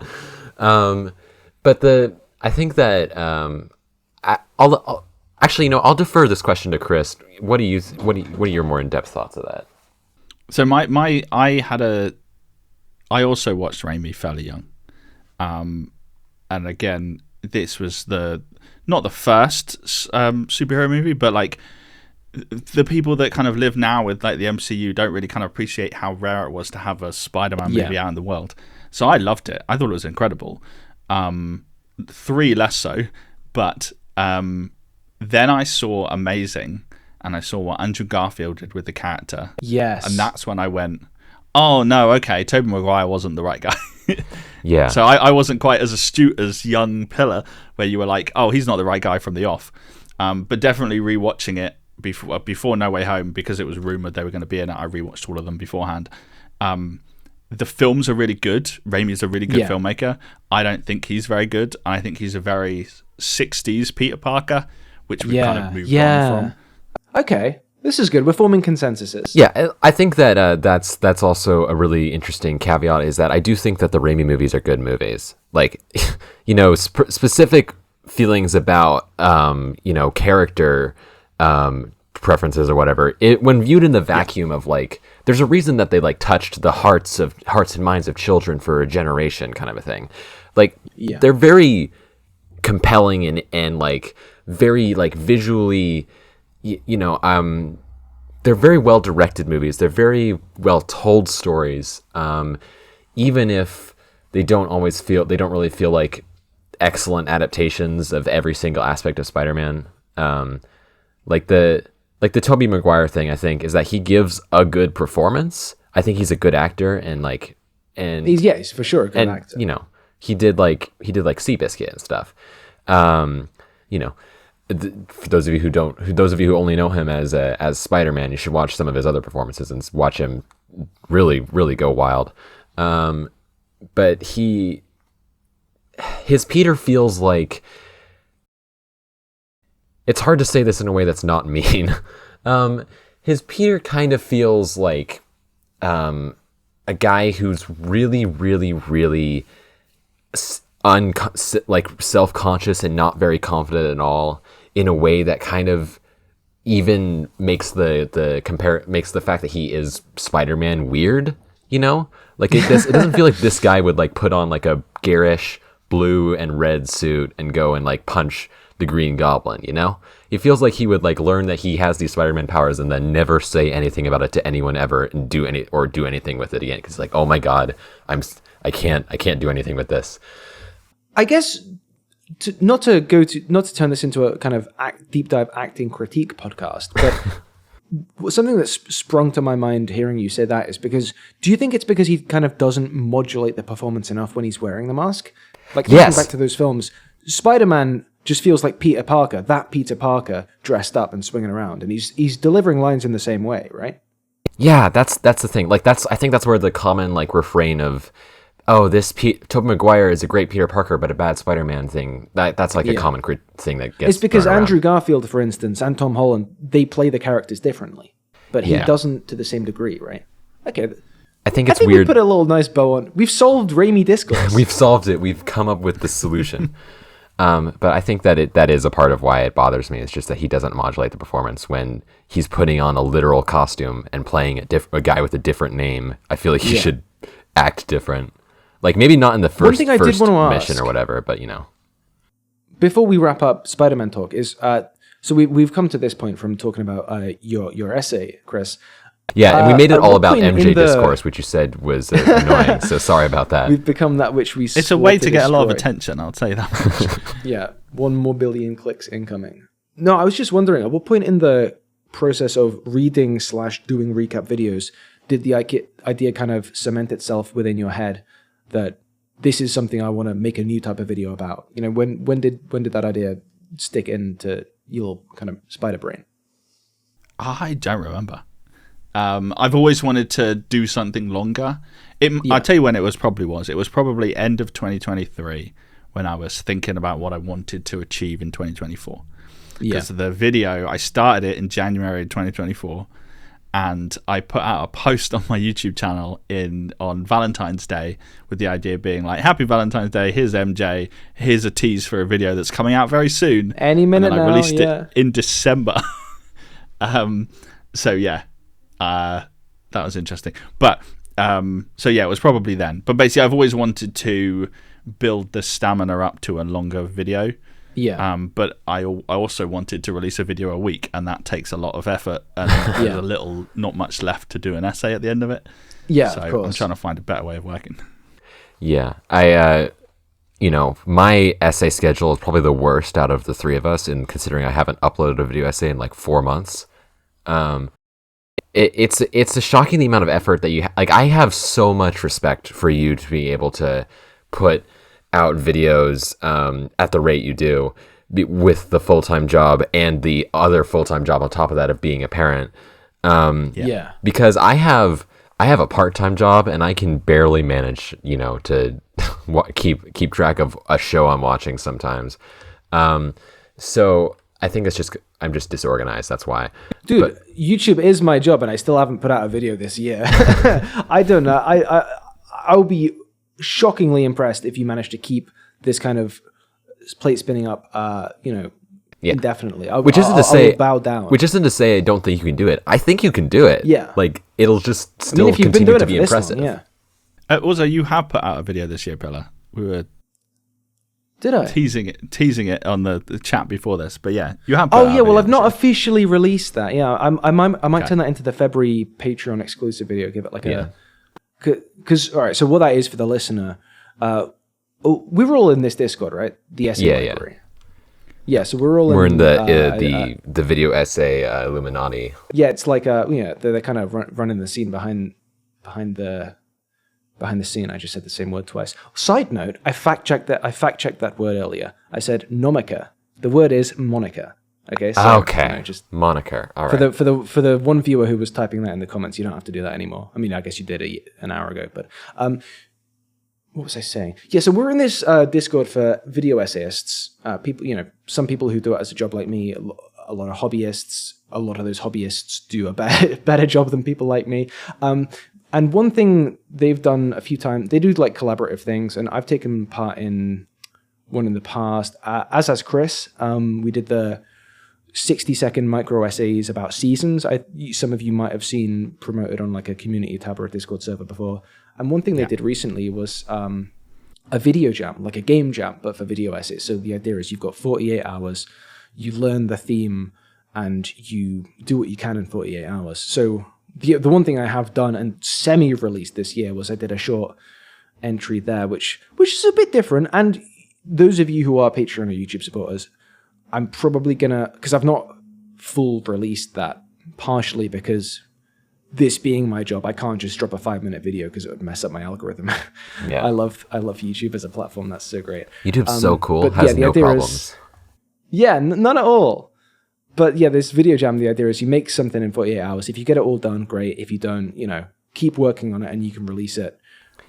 But I think that I'll defer this question to Chris. What are your more in-depth thoughts of that? So I also watched Raimi fairly young. And again, this was not the first superhero movie, but like the people that kind of live now with like the MCU don't really kind of appreciate how rare it was to have a Spider-Man movie out in the world. So I loved it. I thought it was incredible. 3 less so, but then I saw Amazing, and I saw what Andrew Garfield did with the character. Yes. And that's when I went, oh no, okay, Tobey Maguire wasn't the right guy. Yeah. So I wasn't quite as astute as young Pillar, where you were like, oh, he's not the right guy from the off. But definitely rewatching it before No Way Home, because it was rumored they were going to be in it. I rewatched all of them beforehand. The films are really good. Raimi's a really good filmmaker. I don't think he's very good. I think he's a very 60s Peter Parker, which we kind of moved on from. Okay, this is good. We're forming consensuses. Yeah, I think that that's also a really interesting caveat, is that I do think that the Raimi movies are good movies. Like, specific feelings about, character preferences or whatever, when viewed in the vacuum of like, there's a reason that they like touched the hearts and minds of children for a generation, kind of a thing. Like, they're very compelling and like very like visually, they're very well directed movies. They're very well told stories, even if they don't really feel like excellent adaptations of every single aspect of Spider-Man. Like the Tobey Maguire thing, I think, is that he gives a good performance. I think he's a good actor, and he's for sure a good actor. He did like Seabiscuit and stuff. For those of you who only know him as Spider-Man, you should watch some of his other performances and watch him really, really go wild. But his Peter feels like, it's hard to say this in a way that's not mean. His Peter kind of feels like a guy who's really, really, really self-conscious and not very confident at all, in a way that kind of even makes the fact that he is Spider-Man weird. Like it doesn't feel like this guy would like put on like a garish blue and red suit and go and like punch the Green Goblin, It feels like he would like learn that he has these Spider-Man powers and then never say anything about it to anyone ever, and do anything with it again, because like, oh my god, I can't do anything with this. I guess not to turn this into a kind of deep dive acting critique podcast, but something that sprung to my mind hearing you say that is because, do you think it's because he kind of doesn't modulate the performance enough when he's wearing the mask? Like, thinking back to those films, Spider-Man just feels like Peter Parker dressed up and swinging around, and he's delivering lines in the same way, right? Yeah, that's the thing. Like, I think that's where the common like refrain of, oh, Tobey Maguire is a great Peter Parker but a bad Spider-Man thing. That's like a common thing that gets. It's because thrown around. Andrew Garfield, for instance, and Tom Holland, they play the characters differently, but he doesn't to the same degree, right? Okay. I think weird. We put a little nice bow on. We've solved Raimi Discourse. We've solved it. We've come up with the solution. But I think that is a part of why it bothers me. It's just that he doesn't modulate the performance when he's putting on a literal costume and playing a guy with a different name. I feel like he should act different. Like, maybe not in the first mission or whatever, but Before we wrap up Spider-Man talk, is so we've come to this point from talking about your essay, Chris. Yeah, and we made it all about MJ Discourse, which you said was annoying, so sorry about that. We've become that which we... It's a way to get a lot of attention, I'll tell you that much. Yeah, 1 more billion clicks incoming. No, I was just wondering, at what point in the process of reading/doing recap videos did the idea kind of cement itself within your head that this is something I want to make a new type of video about? You know, when did that idea stick into your kind of spider brain? I don't remember. I've always wanted to do something longer. I'll tell you when it was probably. It was probably end of 2023 when I was thinking about what I wanted to achieve in 2024. Because the video, I started it in January 2024. And I put out a post on my YouTube channel on Valentine's Day with the idea being like, Happy Valentine's Day, here's MJ, here's a tease for a video that's coming out very soon. Any minute now, I released it in December. That was interesting. But, it was probably then. But basically, I've always wanted to build the stamina up to a longer video. Yeah. But I also wanted to release a video a week, and that takes a lot of effort, and there's not much left to do an essay at the end of it. Yeah, so of course. I'm trying to find a better way of working. Yeah, my essay schedule is probably the worst out of the three of us, in considering I haven't uploaded a video essay in like 4 months. It's a shocking the amount of effort that you like. I have so much respect for you to be able to put out videos at the rate you do with the full-time job and the other full-time job on top of that of being a parent. Because I have a part-time job and I can barely manage, to keep track of a show I'm watching sometimes. So I think I'm just disorganized. That's why. Dude, YouTube is my job and I still haven't put out a video this year. I don't know. I'll be shockingly impressed if you manage to keep this kind of plate spinning up, indefinitely. Which isn't to say bow down. Which isn't to say I don't think you can do it. I think you can do it. Yeah, like it'll just still continue to be impressive. Also, you have put out a video this year, Pilla. We were Did I teasing it on the chat before this, but yeah, you have. Well, I've not officially released that. Yeah, I might turn that into the February Patreon exclusive video. Give it like a. Because, all right, so what that is for the listener, we were all in this Discord, right? The essay library. Yeah, so we're in the video essay Illuminati. Yeah, it's like they're kind of running the scene behind the scene. I just said the same word twice. Side note: I fact checked that word earlier. I said nomica. The word is Monica. Okay. So, just moniker. All right. For the one viewer who was typing that in the comments, you don't have to do that anymore. I mean, I guess you did an hour ago, but what was I saying? Yeah. So we're in this Discord for video essayists. People, some people who do it as a job like me. A lot of hobbyists. A lot of those hobbyists do a better job than people like me. And one thing they've done a few times, they do like collaborative things, and I've taken part in one in the past. As has Chris. We did the 60-second micro essays about seasons. Some of you might have seen promoted on like a community tab or a Discord server before. And one thing they did recently was a video jam, like a game jam, but for video essays. So the idea is you've got 48 hours, you learn the theme, and you do what you can in 48 hours. So the one thing I have done and semi-released this year was I did a short entry there, which is a bit different. And those of you who are Patreon or YouTube supporters, I'm probably gonna, because I've not full released that, partially because this being my job, I can't just drop a 5-minute video because it would mess up my algorithm. Yeah. I love YouTube as a platform. That's so great. YouTube's so cool. Has no problems. None at all. But yeah, this video jam, the idea is you make something in 48 hours. If you get it all done, great. If you don't, keep working on it and you can release it.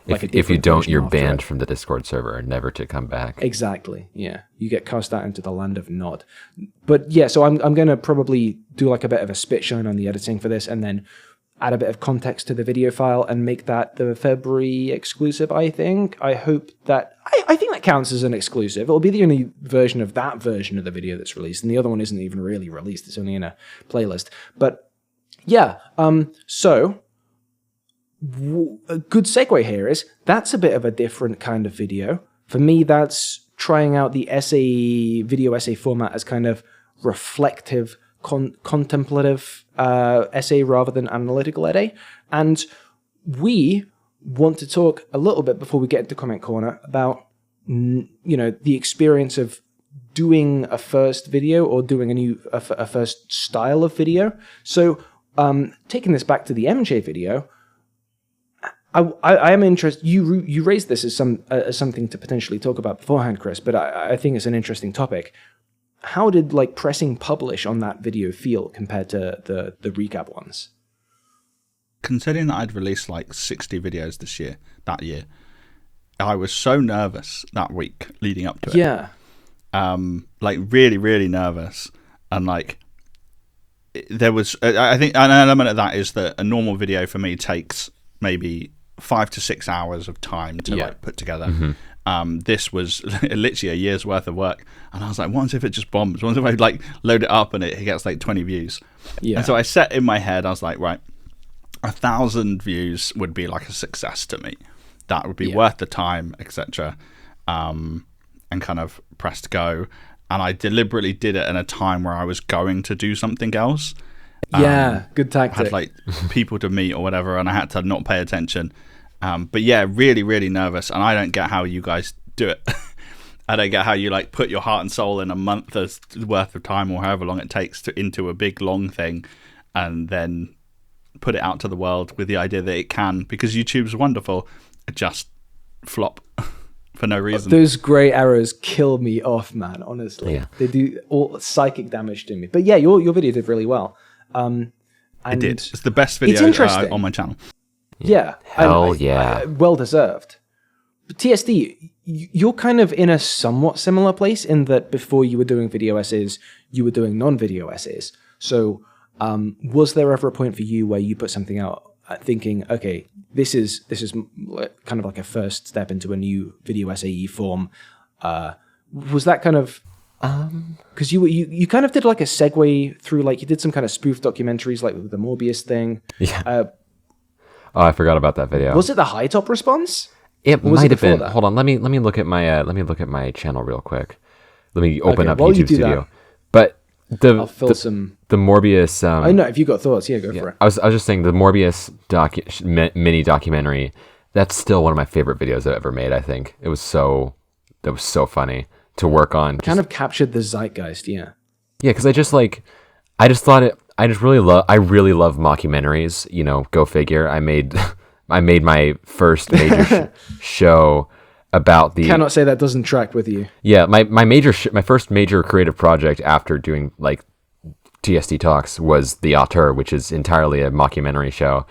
If you don't, you're banned from the Discord server, never to come back. Exactly. Yeah, you get cast out into the land of Nod. But yeah, so I'm going to probably do like a bit of a spit shine on the editing for this, and then add a bit of context to the video file and make that the February exclusive. I think. I hope that. I think that counts as an exclusive. It'll be the only version of that version of the video that's released, and the other one isn't even really released. It's only in a playlist. But yeah. So. A good segue here is that's a bit of a different kind of video. For me, that's trying out the video essay format as kind of reflective, contemplative essay rather than analytical essay. And we want to talk a little bit before we get into Comment Corner about the experience of doing a first video or doing a first style of video. So taking this back to the MJ video, I am interested. You raised this as something to potentially talk about beforehand, Chris, but I think it's an interesting topic. How did like pressing publish on that video feel compared to the recap ones? Considering that I'd released like 60 videos that year, I was so nervous that week leading up to it. Yeah. Like really, really nervous. And like, there was, I think an element of that is that a normal video for me takes maybe 5 to 6 hours of time to like put together. Mm-hmm. This was literally a year's worth of work. And I was like, what if it just bombs? What if I like load it up and it gets like 20 views? Yeah. And so I set in my head, I was like, right, 1,000 views would be like a success to me. That would be worth the time, etc. And kind of pressed go. And I deliberately did it in a time where I was going to do something else. Good tactic. I had like people to meet or whatever, and I had to not pay attention. But yeah, really, really nervous. And I don't get how you guys do it. I don't get how you like put your heart and soul in a month's worth of time or however long it takes into a big long thing, and then put it out to the world with the idea that it can, because YouTube's wonderful, just flop for no reason. Those grey arrows kill me off, man, honestly. Yeah. They do all psychic damage to me. But yeah, your video did really well. It did. It's the best video on my channel. Yeah. Hell yeah. Well deserved. But TSD, you're kind of in a somewhat similar place in that before you were doing video essays, you were doing non-video essays. So was there ever a point for you where you put something out thinking, okay, this is kind of like a first step into a new video essay form? Was that kind of because you kind of did like a segue through, like you did some kind of spoof documentaries, like with the Morbius thing. Yeah. I forgot about that video. Was it the HiTop response? It might have been. That? Hold on, let me look at my channel real quick. Let me open up YouTube Studio. That, but I'll fill some the Morbius. I know if you got thoughts, go for it. I was just saying the Morbius mini documentary. That's still one of my favorite videos I've ever made. I think that was so funny to work on. Kind of captured the zeitgeist, yeah. Yeah, because I really love mockumentaries. You know, go figure. I made my first major show about the. Cannot say that doesn't track with you. Yeah, my first major creative project after doing like TSD Talks was The Auteur, which is entirely a mockumentary show.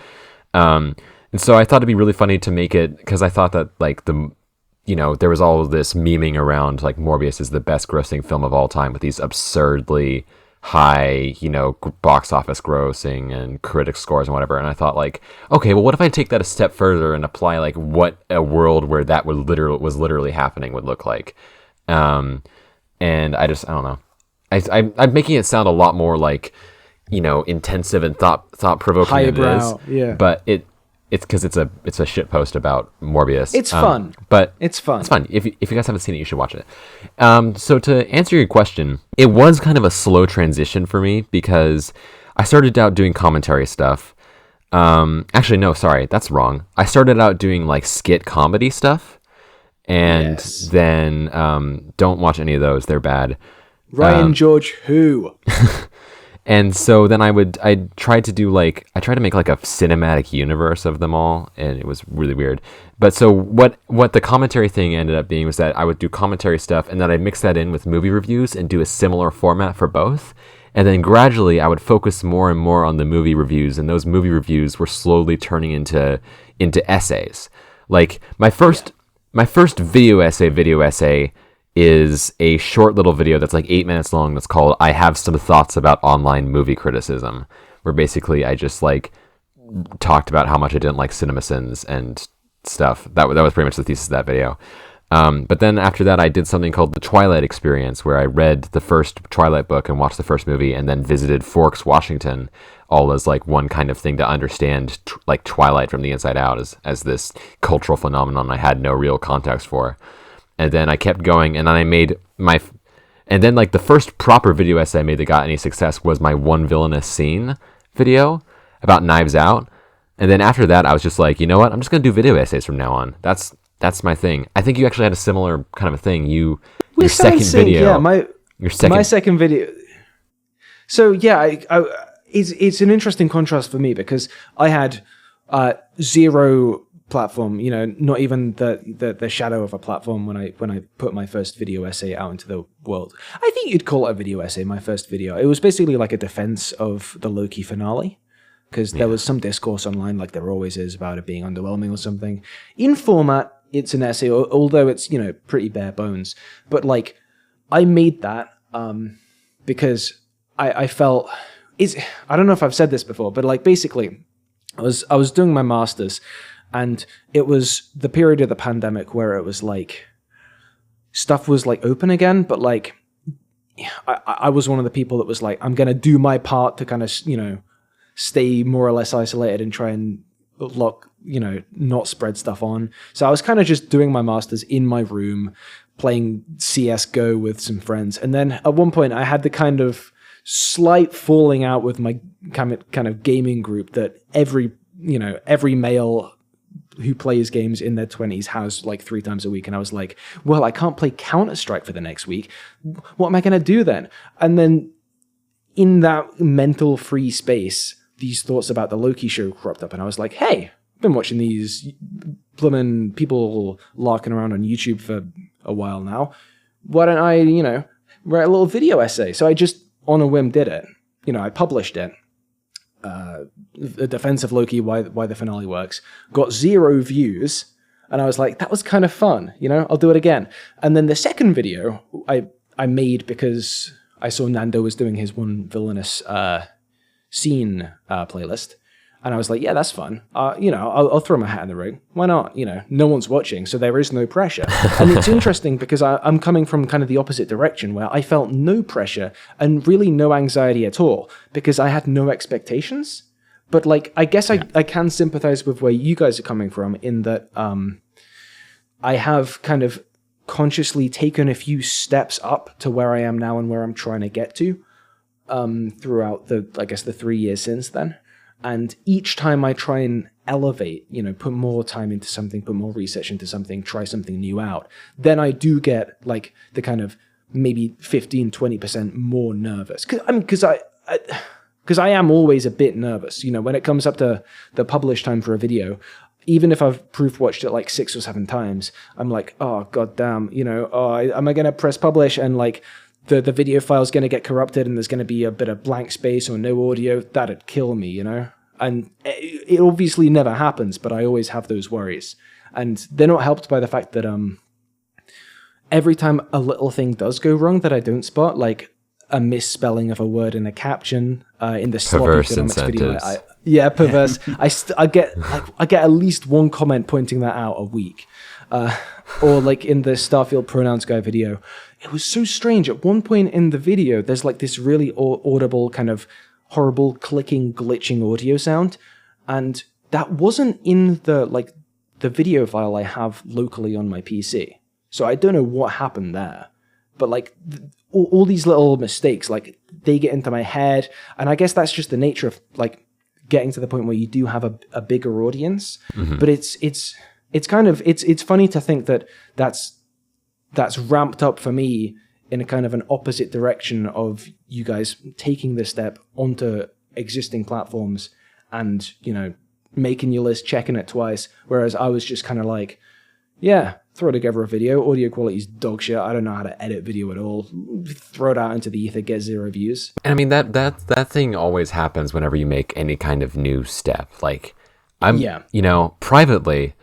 And so I thought it'd be really funny to make it, because I thought that like there was all of this memeing around like Morbius is the best grossing film of all time with these absurdly high, box office grossing and critic scores and whatever. And I thought like, okay, well, what if I take that a step further and apply like what a world where that was literally happening would look like. And I don't know. I'm making it sound a lot more like, intensive and thought provoking than it is. Yeah. But it's because it's a shit post about Morbius. It's fun, but it's fun. It's fun. If you guys haven't seen it, you should watch it. So to answer your question, it was kind of a slow transition for me because I started out doing commentary stuff. Actually, no, sorry, that's wrong. I started out doing like skit comedy stuff, and then don't watch any of those; they're bad. Ryan George, who? And so then I tried to make like a cinematic universe of them all, and it was really weird. But so what the commentary thing ended up being was that I would do commentary stuff, and then I'd mix that in with movie reviews and do a similar format for both. And then gradually I would focus more and more on the movie reviews, and those movie reviews were slowly turning into essays. Like my first video essay is a short little video that's like 8 minutes long that's called I Have Some Thoughts About Online Movie Criticism, where basically I just like talked about how much I didn't like CinemaSins and stuff. That was pretty much the thesis of that video. But then after that I did something called the Twilight Experience, where I read the first Twilight book and watched the first movie and then visited Forks, Washington, all as like one kind of thing to understand like Twilight from the inside out as this cultural phenomenon I had no real context for. And then I kept going, and then I made and then like the first proper video essay I made that got any success was my One Villainous Scene video about Knives Out. And then after that, I was just like, you know what? I'm just going to do video essays from now on. That's my thing. I think you actually had a similar kind of a thing. You your second video. Yeah, my second video. So yeah, it's an interesting contrast for me because I had zero platform, not even the shadow of a platform when I put my first video essay out into the world. I think you'd call it a video essay, my first video. It was basically like a defense of the Loki finale, because there was some discourse online, like there always is, about it being underwhelming or something. In format, it's an essay, although it's, pretty bare bones. But like, I made that because I felt, I don't know if I've said this before, but like basically, I was doing my master's, and it was the period of the pandemic where it was like stuff was like open again, but like I was one of the people that was like, I'm gonna do my part to kind of stay more or less isolated and try and not spread stuff on. So I was kind of just doing my master's in my room, playing CS:GO with some friends, and then at one point I had the kind of slight falling out with my kind of gaming group that every male who plays games in their 20s has like 3 times a week. And I was like, well, I can't play Counter-Strike for the next week. What am I going to do then? And then in that mental free space, these thoughts about the Loki show cropped up. And I was like, hey, I've been watching these blooming people larking around on YouTube for a while now. Why don't I, write a little video essay? So I just on a whim did it. I published it. The defense of Loki, why the finale works, got 0 views, and I was like, that was kind of fun, I'll do it again. And then the second video I made because I saw Nando was doing his one villainous scene playlist, and I was like, yeah, that's fun. I'll throw my hat in the ring. Why not? No one's watching, so there is no pressure. And it's interesting because I'm coming from kind of the opposite direction, where I felt no pressure and really no anxiety at all because I had no expectations. But like, I guess I can sympathize with where you guys are coming from in that I have kind of consciously taken a few steps up to where I am now and where I'm trying to get to throughout the 3 years since then. And each time I try and elevate, put more time into something, put more research into something, try something new out, then I do get like the kind of maybe 15, 20% more nervous. Because I am always a bit nervous, when it comes up to the publish time for a video. Even if I've proof watched it like 6 or 7 times, I'm like, oh, goddamn, am I going to press publish and like the video file's going to get corrupted and there's going to be a bit of blank space or no audio? That'd kill me, And it obviously never happens, but I always have those worries. And they're not helped by the fact that every time a little thing does go wrong that I don't spot, like a misspelling of a word in a caption in the sloppy economics video. Perverse. I get at least one comment pointing that out a week. Or like in the Starfield Pronouns Guy video, it was so strange. At one point in the video, there's like this really audible kind of horrible clicking, glitching audio sound, and that wasn't in the video file I have locally on my PC. So I don't know what happened there, but like all these little mistakes, like they get into my head, and I guess that's just the nature of like getting to the point where you do have a bigger audience. Mm-hmm. But it's kind of it's funny to think that that's ramped up for me in a kind of an opposite direction of you guys taking this step onto existing platforms and, making your list, checking it twice. Whereas I was just kind of like, yeah, throw together a video. Audio quality's dog shit. I don't know how to edit video at all. Throw it out into the ether, get 0 views. And I mean, that thing always happens whenever you make any kind of new step. Like, privately,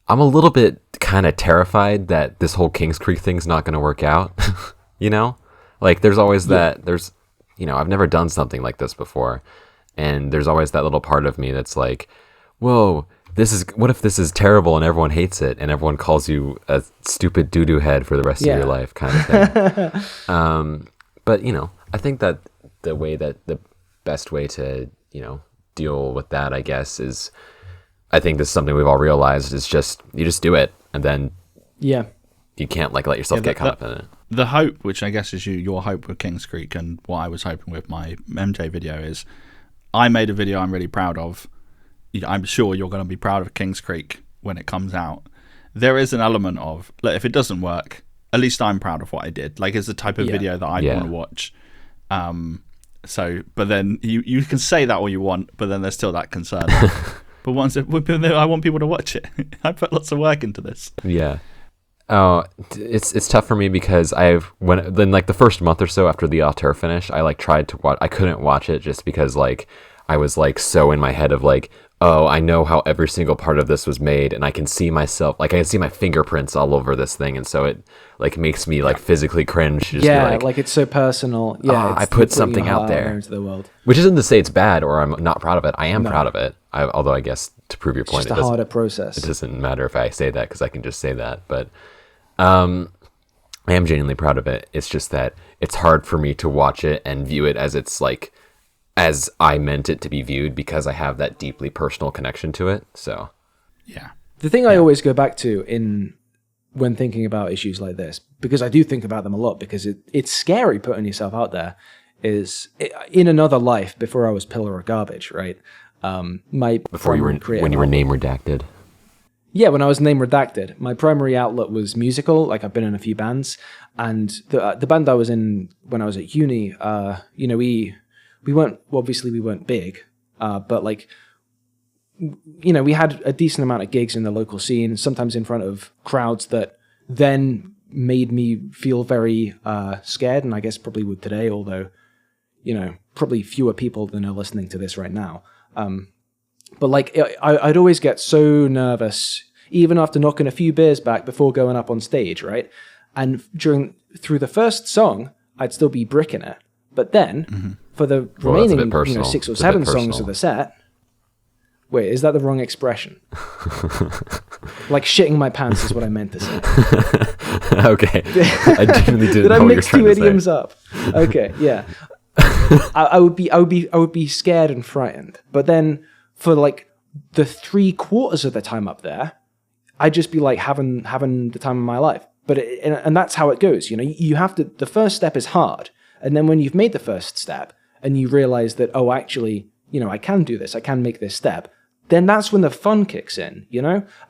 I'm a little bit kind of terrified that this whole Kings Creek thing's not going to work out. Like there's always that I've never done something like this before. And there's always that little part of me that's like, whoa, what if this is terrible and everyone hates it and everyone calls you a stupid doo-doo head for the rest of your life kind of thing. But, I think that the best way to, deal with that, I guess, is, I think this is something we've all realized, is you just do it. And then you can't let yourself get caught up in it. The hope, which I guess is your hope with Kings Creek, and what I was hoping with my MJ video, is I made a video I'm really proud of. I'm sure you're going to be proud of Kings Creek when it comes out. There is an element of, if it doesn't work, at least I'm proud of what I did. Like, it's the type of video that I'd want to watch. So, but then you can say that all you want, but then there's still that concern. But I want people to watch it. I put lots of work into this. Yeah. Oh, it's tough for me because then the first month or so after the auteur finish, I like tried to watch. I couldn't watch it just because like I was like so in my head of like, oh, I know how every single part of this was made, and I can see myself, like I can see my fingerprints all over this thing, and so it like makes me like physically cringe. Just like it's so personal. Yeah, I put something out there into the world, which isn't to say it's bad or I'm not proud of it. I am proud of it. Although I guess to prove your point, it's just a harder process. It doesn't matter if I say that because I can just say that, but I am genuinely proud of it. It's just that it's hard for me to watch it and view it as it's like as I meant it to be viewed because I have that deeply personal connection to it. So, yeah. The thing I always go back to when thinking about issues like this, because I do think about them a lot, because it's scary putting yourself out there, is in another life before I was Pillar of Garbage, right? When you were name redacted. Yeah, when I was name redacted, my primary outlet was musical. Like I've been in a few bands, and the band I was in when I was at uni, we weren't big, but like, we had a decent amount of gigs in the local scene, sometimes in front of crowds that then made me feel very scared, and I guess probably would today, although, probably fewer people than are listening to this right now. But like, I'd always get so nervous, even after knocking a few beers back before going up on stage, right? And through the first song, I'd still be bricking it. But then, for the remaining 6 or 7 songs of the set, wait, is that the wrong expression? Like shitting my pants is what I meant to say. Okay, I genuinely didn't Did know I what mix you're trying two to idioms say. up? Okay, yeah. I would be scared and frightened. But then for like the 3/4 of the time up there, I'd just be like having the time of my life. But and that's how it goes. You have to. The first step is hard, and then when you've made the first step and you realize that, oh, actually, I can do this. I can make this step. Then that's when the fun kicks in.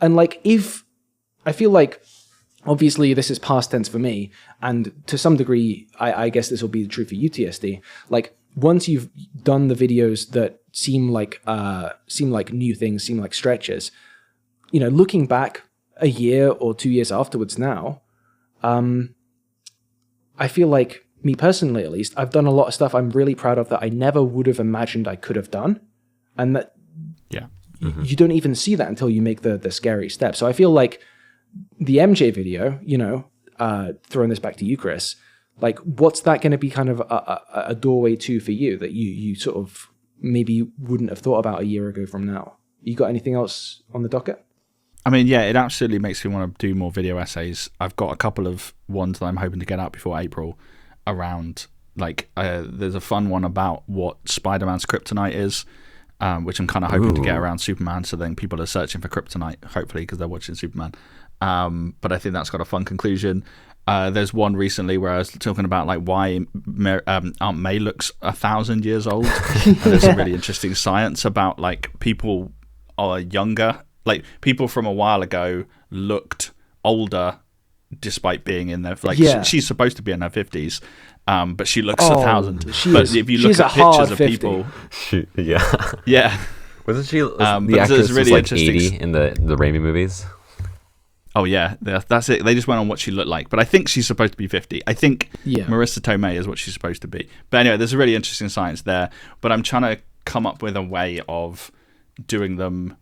And like if I feel like. Obviously, this is past tense for me, and to some degree, I guess this will be true for you, TSD. Like, once you've done the videos that seem like new things, seem like stretches, looking back a year or 2 years afterwards now, I feel like, me personally at least, I've done a lot of stuff I'm really proud of that I never would have imagined I could have done, and that you don't even see that until you make the scary step. So I feel like the MJ video, throwing this back to you, Chris, like, what's that going to be kind of a doorway to for you that you sort of maybe wouldn't have thought about a year ago from now? You got anything else on the docket? I mean, yeah, it absolutely makes me want to do more video essays. I've got a couple of ones that I'm hoping to get out before April around, like, there's a fun one about what Spider-Man's kryptonite is, which I'm kind of hoping to get around Superman, so then people are searching for kryptonite, hopefully, because they're watching Superman. But I think that's got a fun conclusion. There's one recently where I was talking about like why Aunt May looks 1,000 years old. And there's some really interesting science about like people are younger, like people from a while ago looked older despite being in their she's supposed to be in her 50s, but she looks 1,000. But if you look at pictures of 50. People, yeah, wasn't she? The actress really was like 80 in the Raimi movies. Oh yeah, that's it. They just went on what she looked like, but I think she's supposed to be 50. I think Marissa Tomei is what she's supposed to be. But anyway, there's a really interesting science there. But I'm trying to come up with a way of doing them.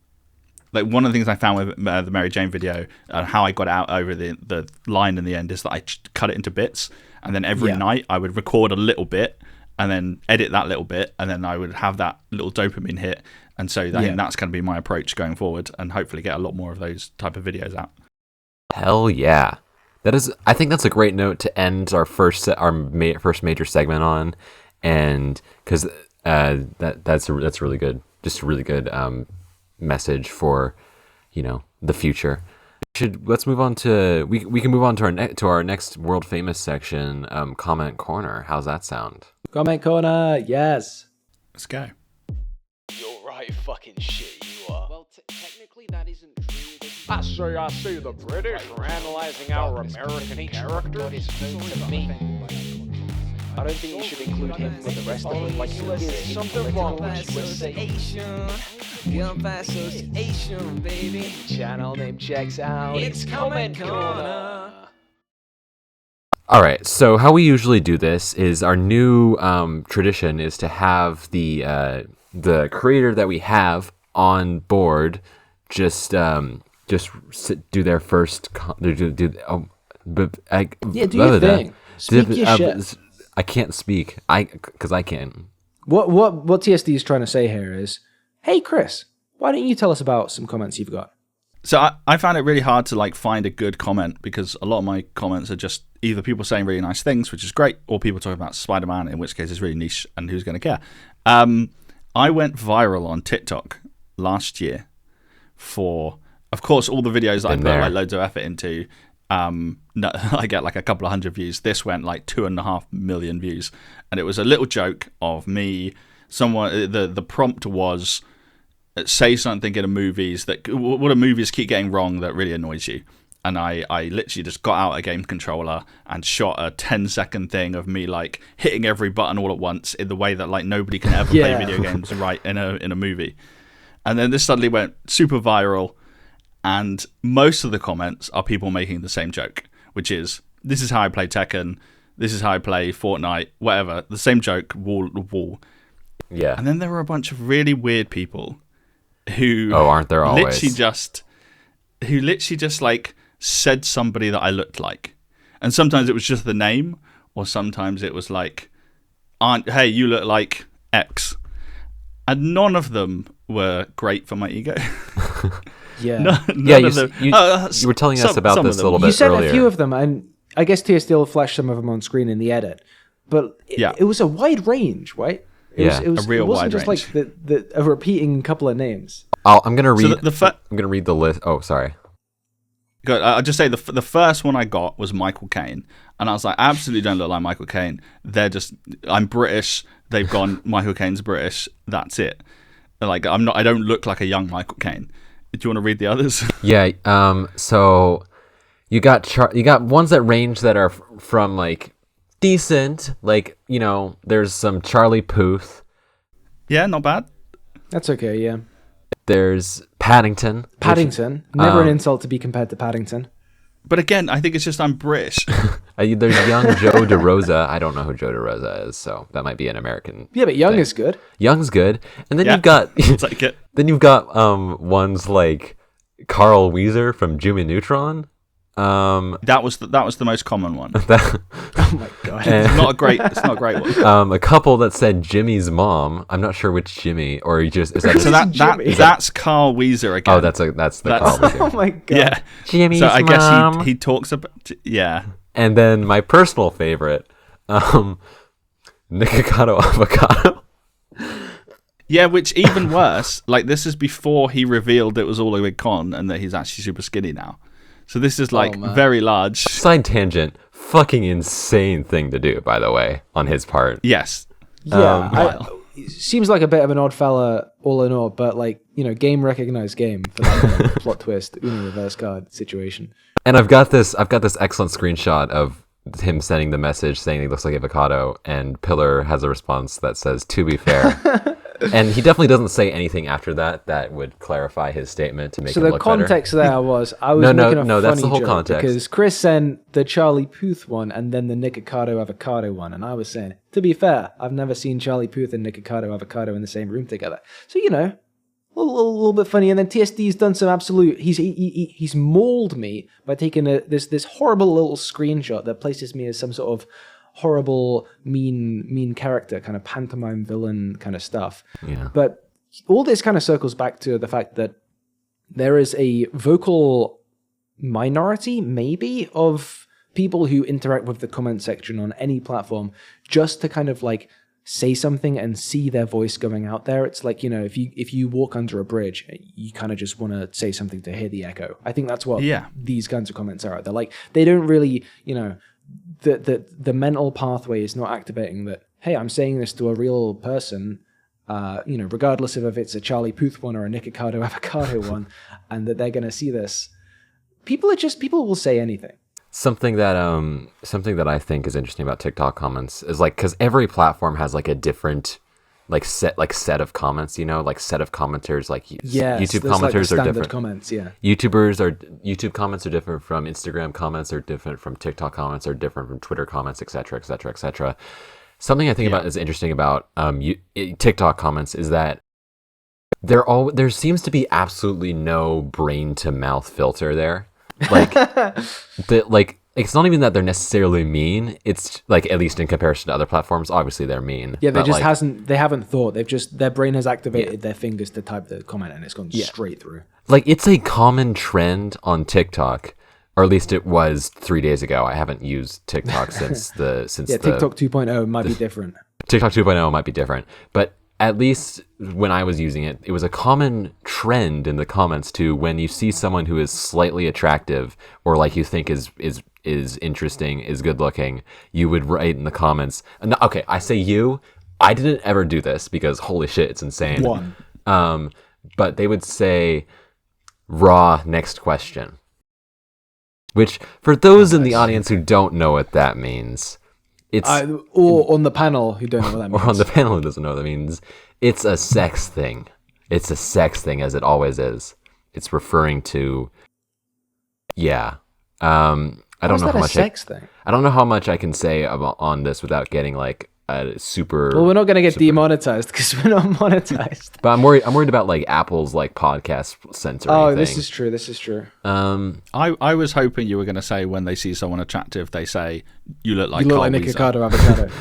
Like one of the things I found with the Mary Jane video and how I got out over the line in the end is that I cut it into bits, and then every night I would record a little bit and then edit that little bit, and then I would have that little dopamine hit. And so that's going to be my approach going forward, and hopefully get a lot more of those type of videos out. Hell yeah. I think that's a great note to end our first major segment on, and because that's really good, just a really good message for the future. Let's move on to we can move on to our next world famous section, comment corner. How's that sound? Comment corner, yes. Let's go. You're right fucking shit, you are. Well, technically that isn't true. I say the British are analyzing our American characters. To me. I don't think you should include him with the rest of them. Like, there's something wrong with association. Gunfire association, baby. Channel name checks out. It's Comment Corner. All right, so how we usually do this is our new tradition is to have the creator that we have on board just do their first do your thing. Speak your shit. I can't speak. Because I can. What TSD is trying to say here is, hey Chris, why don't you tell us about some comments you've got? So I found it really hard to like find a good comment because a lot of my comments are just either people saying really nice things, which is great, or people talking about Spider-Man, in which case it's really niche and who's going to care. I went viral on TikTok last year for, of course, all the videos that I put like loads of effort into. No, I get like a couple of hundred views. This went like 2.5 million views, and it was a little joke of me. The prompt was say something in a movies that what a movies keep getting wrong that really annoys you. And I literally just got out a game controller and shot a 10-second thing of me like hitting every button all at once in the way that like nobody can ever play video games right in a movie. And then this suddenly went super viral. And most of the comments are people making the same joke, which is, this is how I play Tekken, this is how I play Fortnite, whatever. The same joke, wall to wall. Yeah. And then there were a bunch of really weird people who aren't there always? Literally just like said somebody that I looked like. And sometimes it was just the name, or sometimes it was like, hey, you look like X. And none of them were great for my ego. Yeah. You were telling us about this a little bit earlier. You said a few of them, and I guess TSD will flash some of them on screen in the edit. But it was a wide range, right? It was a real wide range. It wasn't just like a repeating couple of names. I'm going to read I'm going to read the list. Oh, sorry. Good. I'll just say the first one I got was Michael Caine. And I was like, I absolutely don't look like Michael Caine. I'm British. They've gone, Michael Caine's British. That's it. Like, I don't look like a young Michael Caine. Do you want to read the others? Yeah. So you got ones that range that are from like decent, like, you know, there's some Charlie Puth. Yeah, not bad. That's okay. Yeah. There's Paddington. Never an insult to be compared to Paddington. But again, I think it's just I'm British. There's young Joe DeRosa. I don't know who Joe DeRosa is, so that might be an American. Yeah, but Young is good. Young's good, and then you've got like it. Then you've got ones like Carl Weezer from Jimmy Neutron. That was the most common one. Oh my god, it's not a great one. A couple that said Jimmy's mom. I'm not sure which Jimmy, or you just is that that's Carl Weezer again. Oh, that's Carl Weezer. Oh my god. Yeah, Jimmy's mom. So I guess he talks about And then my personal favorite, Nikocado Avocado. Yeah, which even worse. Like, this is before he revealed it was all a big con and that he's actually super skinny now. So this is like very large. Side tangent, fucking insane thing to do, by the way, on his part. Yes. Yeah. Seems like a bit of an odd fella all in all, but like, you know, game recognized game for that kind of plot twist, reverse card situation. And I've got this excellent screenshot of him sending the message saying he looks like avocado, and Pillar has a response that says, "To be fair." And he definitely doesn't say anything after that would clarify his statement to make it look better. So the context there was, I was making a funny that's the whole joke context. Because Chris sent the Charlie Puth one and then the Nikocado Avocado one, and I was saying, to be fair, I've never seen Charlie Puth and Nikocado Avocado in the same room together. So, you know, a little bit funny. And then TSD's done some absolute, he's mauled me by taking this horrible little screenshot that places me as some sort of horrible, mean character, kind of pantomime villain kind of stuff. Yeah. But all this kind of circles back to the fact that there is a vocal minority, maybe, of people who interact with the comment section on any platform just to kind of like say something and see their voice going out there. It's like, you know, if you walk under a bridge, you kind of just want to say something to hear the echo. I think that's what these kinds of comments are. They're like, they don't really, you know, the mental pathway is not activating that, hey, I'm saying this to a real person, you know, regardless of if it's a Charlie Puth one or a Nikocado Avocado one, and that they're going to see this people will say anything. Something that I think is interesting about TikTok comments is like, because every platform has like a different set of comments, you know, like set of commenters. Like YouTube commenters are different. Comments, yeah. YouTube comments are different from Instagram comments, are different from TikTok comments, are different from Twitter comments, etc., etc., etc. Something I think about is interesting about TikTok comments is that there seems to be absolutely no brain to mouth filter there. Like it's not even that they're necessarily mean. It's like, at least in comparison to other platforms, obviously they're mean. Yeah, they haven't thought. Their brain has activated their fingers to type the comment, and it's gone straight through. Like, it's a common trend on TikTok, or at least it was 3 days ago. I haven't used TikTok since TikTok 2.0 might be different. TikTok 2.0 might be different, but at least when I was using it, it was a common trend in the comments to, when you see someone who is slightly attractive or like you think is interesting, is good looking, you would write in the comments. And okay, I say you. I didn't ever do this because holy shit, it's insane. But they would say, "Raw, next question." Which, for those in the audience who don't know what that means, or on the panel who don't know what that means. Or on the panel who doesn't know what that means. It's a sex thing. It's a sex thing, as it always is. It's referring to, I don't know how much sex thing? I don't know how much I can say on this without getting like a super. Well, we're not going to get demonetized because we're not monetized. But I'm worried about like Apple's like podcast censoring. Oh, thing. This is true. I was hoping you were going to say, when they see someone attractive, they say, "You look like avocado."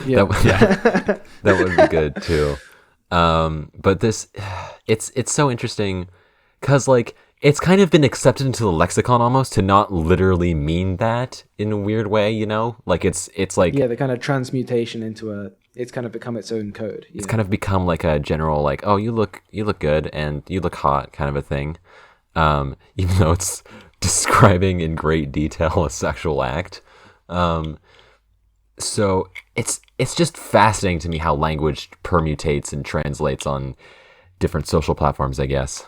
Yeah, that would be good too. But it's so interesting because like, it's kind of been accepted into the lexicon almost to not literally mean that in a weird way, you know? Like, it's like... Yeah, the kind of transmutation into it's kind of become its own code. It's kind of become like a general, like, oh, you look good and you look hot kind of a thing. Even though it's describing in great detail a sexual act. So it's just fascinating to me how language permutates and translates on different social platforms, I guess.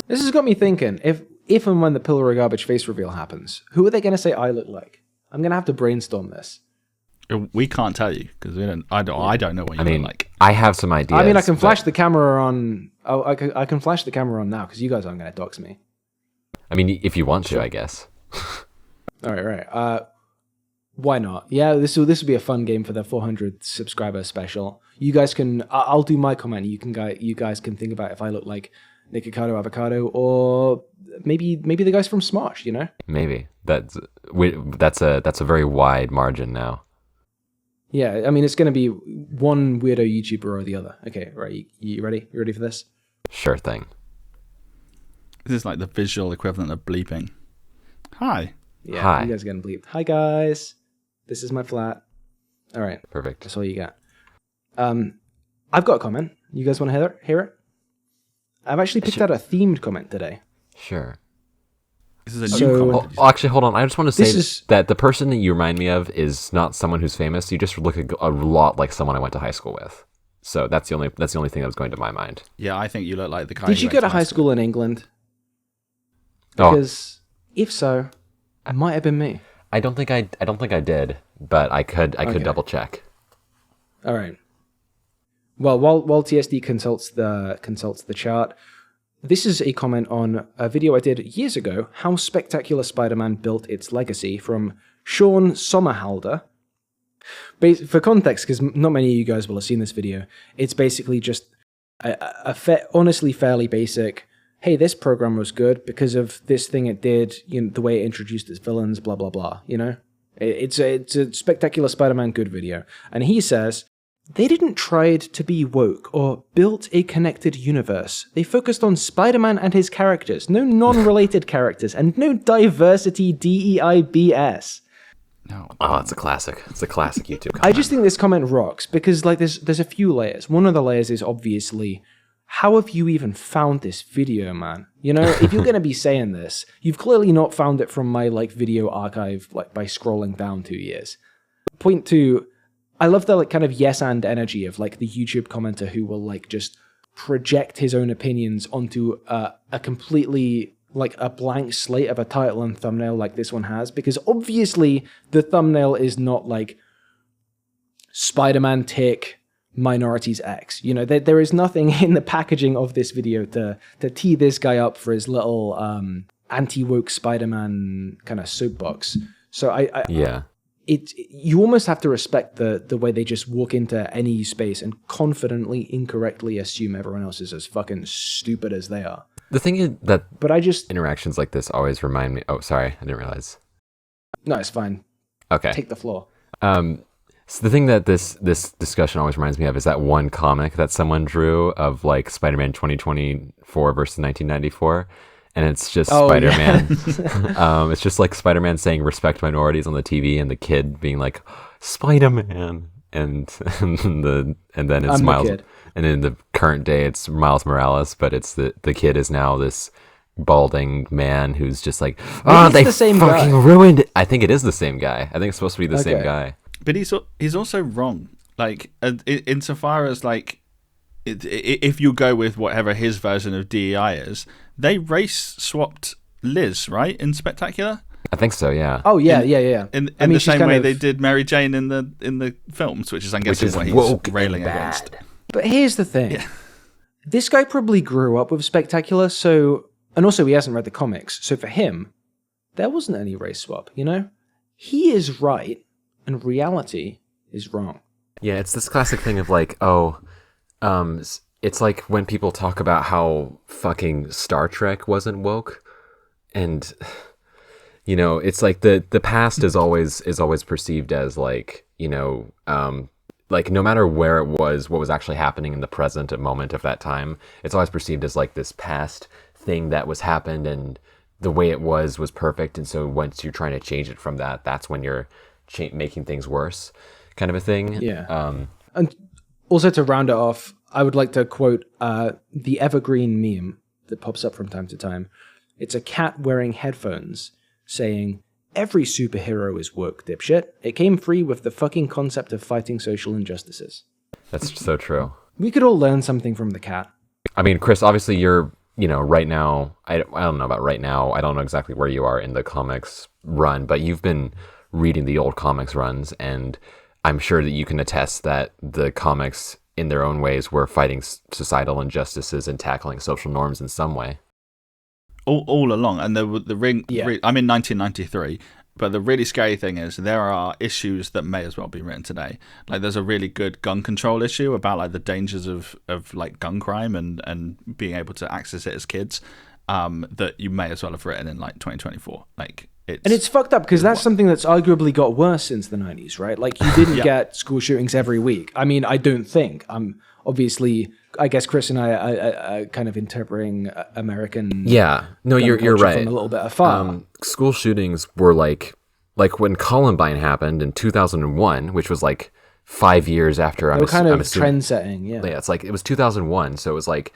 This has got me thinking, if and when the Pillar of Garbage face reveal happens, who are they going to say I look like? I'm going to have to brainstorm this. We can't tell you because I don't know what you look like. I have some ideas. I mean, I can flash the camera on. Oh, I can flash the camera on now because you guys aren't going to dox me. I mean, if you want to, I guess. All right. Why not? Yeah, this will be a fun game for the 400 subscriber special. You guys can. I'll do my comment. You guys can think about if I look like Nikocado Avocado, or maybe the guys from Smosh, you know? Maybe. That's a very wide margin now. Yeah, I mean, it's going to be one weirdo YouTuber or the other. Okay, right, you ready? You ready for this? Sure thing. This is like the visual equivalent of bleeping. Hi. Yeah, Hi. You guys are getting bleeped. Hi, guys. This is my flat. All right. Perfect. That's all you got. I've got a comment. You guys want to hear it? I've actually picked out a themed comment today. Sure. This is a new comment. Actually, hold on. I just want to say that the person that you remind me of is not someone who's famous. You just look a lot like someone I went to high school with. So that's the only thing that was going to my mind. Yeah, I think you look like the guy. Did you go to high school in England? Because if so, it might have been me. I don't think I did, but I could double check. All right. Well, while TSD consults the chart, this is a comment on a video I did years ago, How Spectacular Spider-Man Built Its Legacy, from Sean Sommerhalder. For context, because not many of you guys will have seen this video, it's basically just honestly fairly basic, hey, this program was good because of this thing it did, you know, the way it introduced its villains, blah, blah, blah, you know? It's a Spectacular Spider-Man good video. And he says, they didn't try to be woke or built a connected universe. They focused on Spider-Man and his characters, no non-related characters, and no diversity DEI BS. No. Oh, it's a classic. It's a classic YouTube comment. I just think this comment rocks because like there's a few layers. One of the layers is obviously, how have you even found this video, man? You know, if you're going to be saying this, you've clearly not found it from my like video archive like by scrolling down 2 years. Point two, I love the like kind of yes and energy of like the YouTube commenter who will like just project his own opinions onto a completely like a blank slate of a title and thumbnail like this one has, because obviously the thumbnail is not like Spider-Man tick minorities X. You know, there is nothing in the packaging of this video to tee this guy up for his little anti-woke Spider-Man kind of soapbox. So you almost have to respect the way they just walk into any space and confidently, incorrectly assume everyone else is as fucking stupid as they are. The thing is that interactions like this always remind me. Oh, sorry, I didn't realize. No, it's fine. Okay, take the floor. So the thing that this discussion always reminds me of is that one comic that someone drew of like Spider-Man 2024 versus 1994. And it's just Spider-Man. Yeah. It's just like Spider-Man saying "respect minorities" on the TV, and the kid being like "Spider-Man," and then it's Miles. And in the current day, it's Miles Morales, but it's the kid is now this balding man who's just like, "Oh, they fucking ruined it." I think it is the same guy. I think it's supposed to be the same guy. But he's also wrong. Like insofar as like, if you go with whatever his version of DEI is. They race swapped Liz, right, in Spectacular? I think so, yeah. Oh yeah. In the same way they did Mary Jane in the films, which is I guess what he's railing against. But here's the thing: this guy probably grew up with Spectacular, and also he hasn't read the comics. So for him, there wasn't any race swap. You know, he is right, and reality is wrong. Yeah, it's this classic thing of like, it's like when people talk about how fucking Star Trek wasn't woke, and you know, it's like the past is always perceived as like, you know, like no matter where it was, what was actually happening in the present moment of that time, it's always perceived as like this past thing that was happened, and the way it was perfect, and so once you're trying to change it from that, that's when you're making things worse, kind of a thing. Yeah. And also to round it off, I would like to quote the evergreen meme that pops up from time to time. It's a cat wearing headphones saying, "Every superhero is woke, dipshit. It came free with the fucking concept of fighting social injustices." That's so true. We could all learn something from the cat. I mean, Chris, obviously you're, you know, right now, I don't know about right now. I don't know exactly where you are in the comics run, but you've been reading the old comics runs, and I'm sure that you can attest that the comics in their own ways were fighting societal injustices and tackling social norms in some way. All along. And I'm in 1993, but the really scary thing is there are issues that may as well be written today. Like there's a really good gun control issue about like the dangers of like gun crime and being able to access it as kids, that you may as well have written in like 2024. Like it's fucked up because that's something that's arguably got worse since the 90s, right? Like you didn't get school shootings every week. I mean, I don't think. Obviously, I guess Chris and I are kind of interpreting American. Yeah, no, you're right. From a little bit afar. School shootings were like when Columbine happened in 2001, which was like 5 years after. They were kind of trend setting. Yeah, it's like it was 2001, so it was like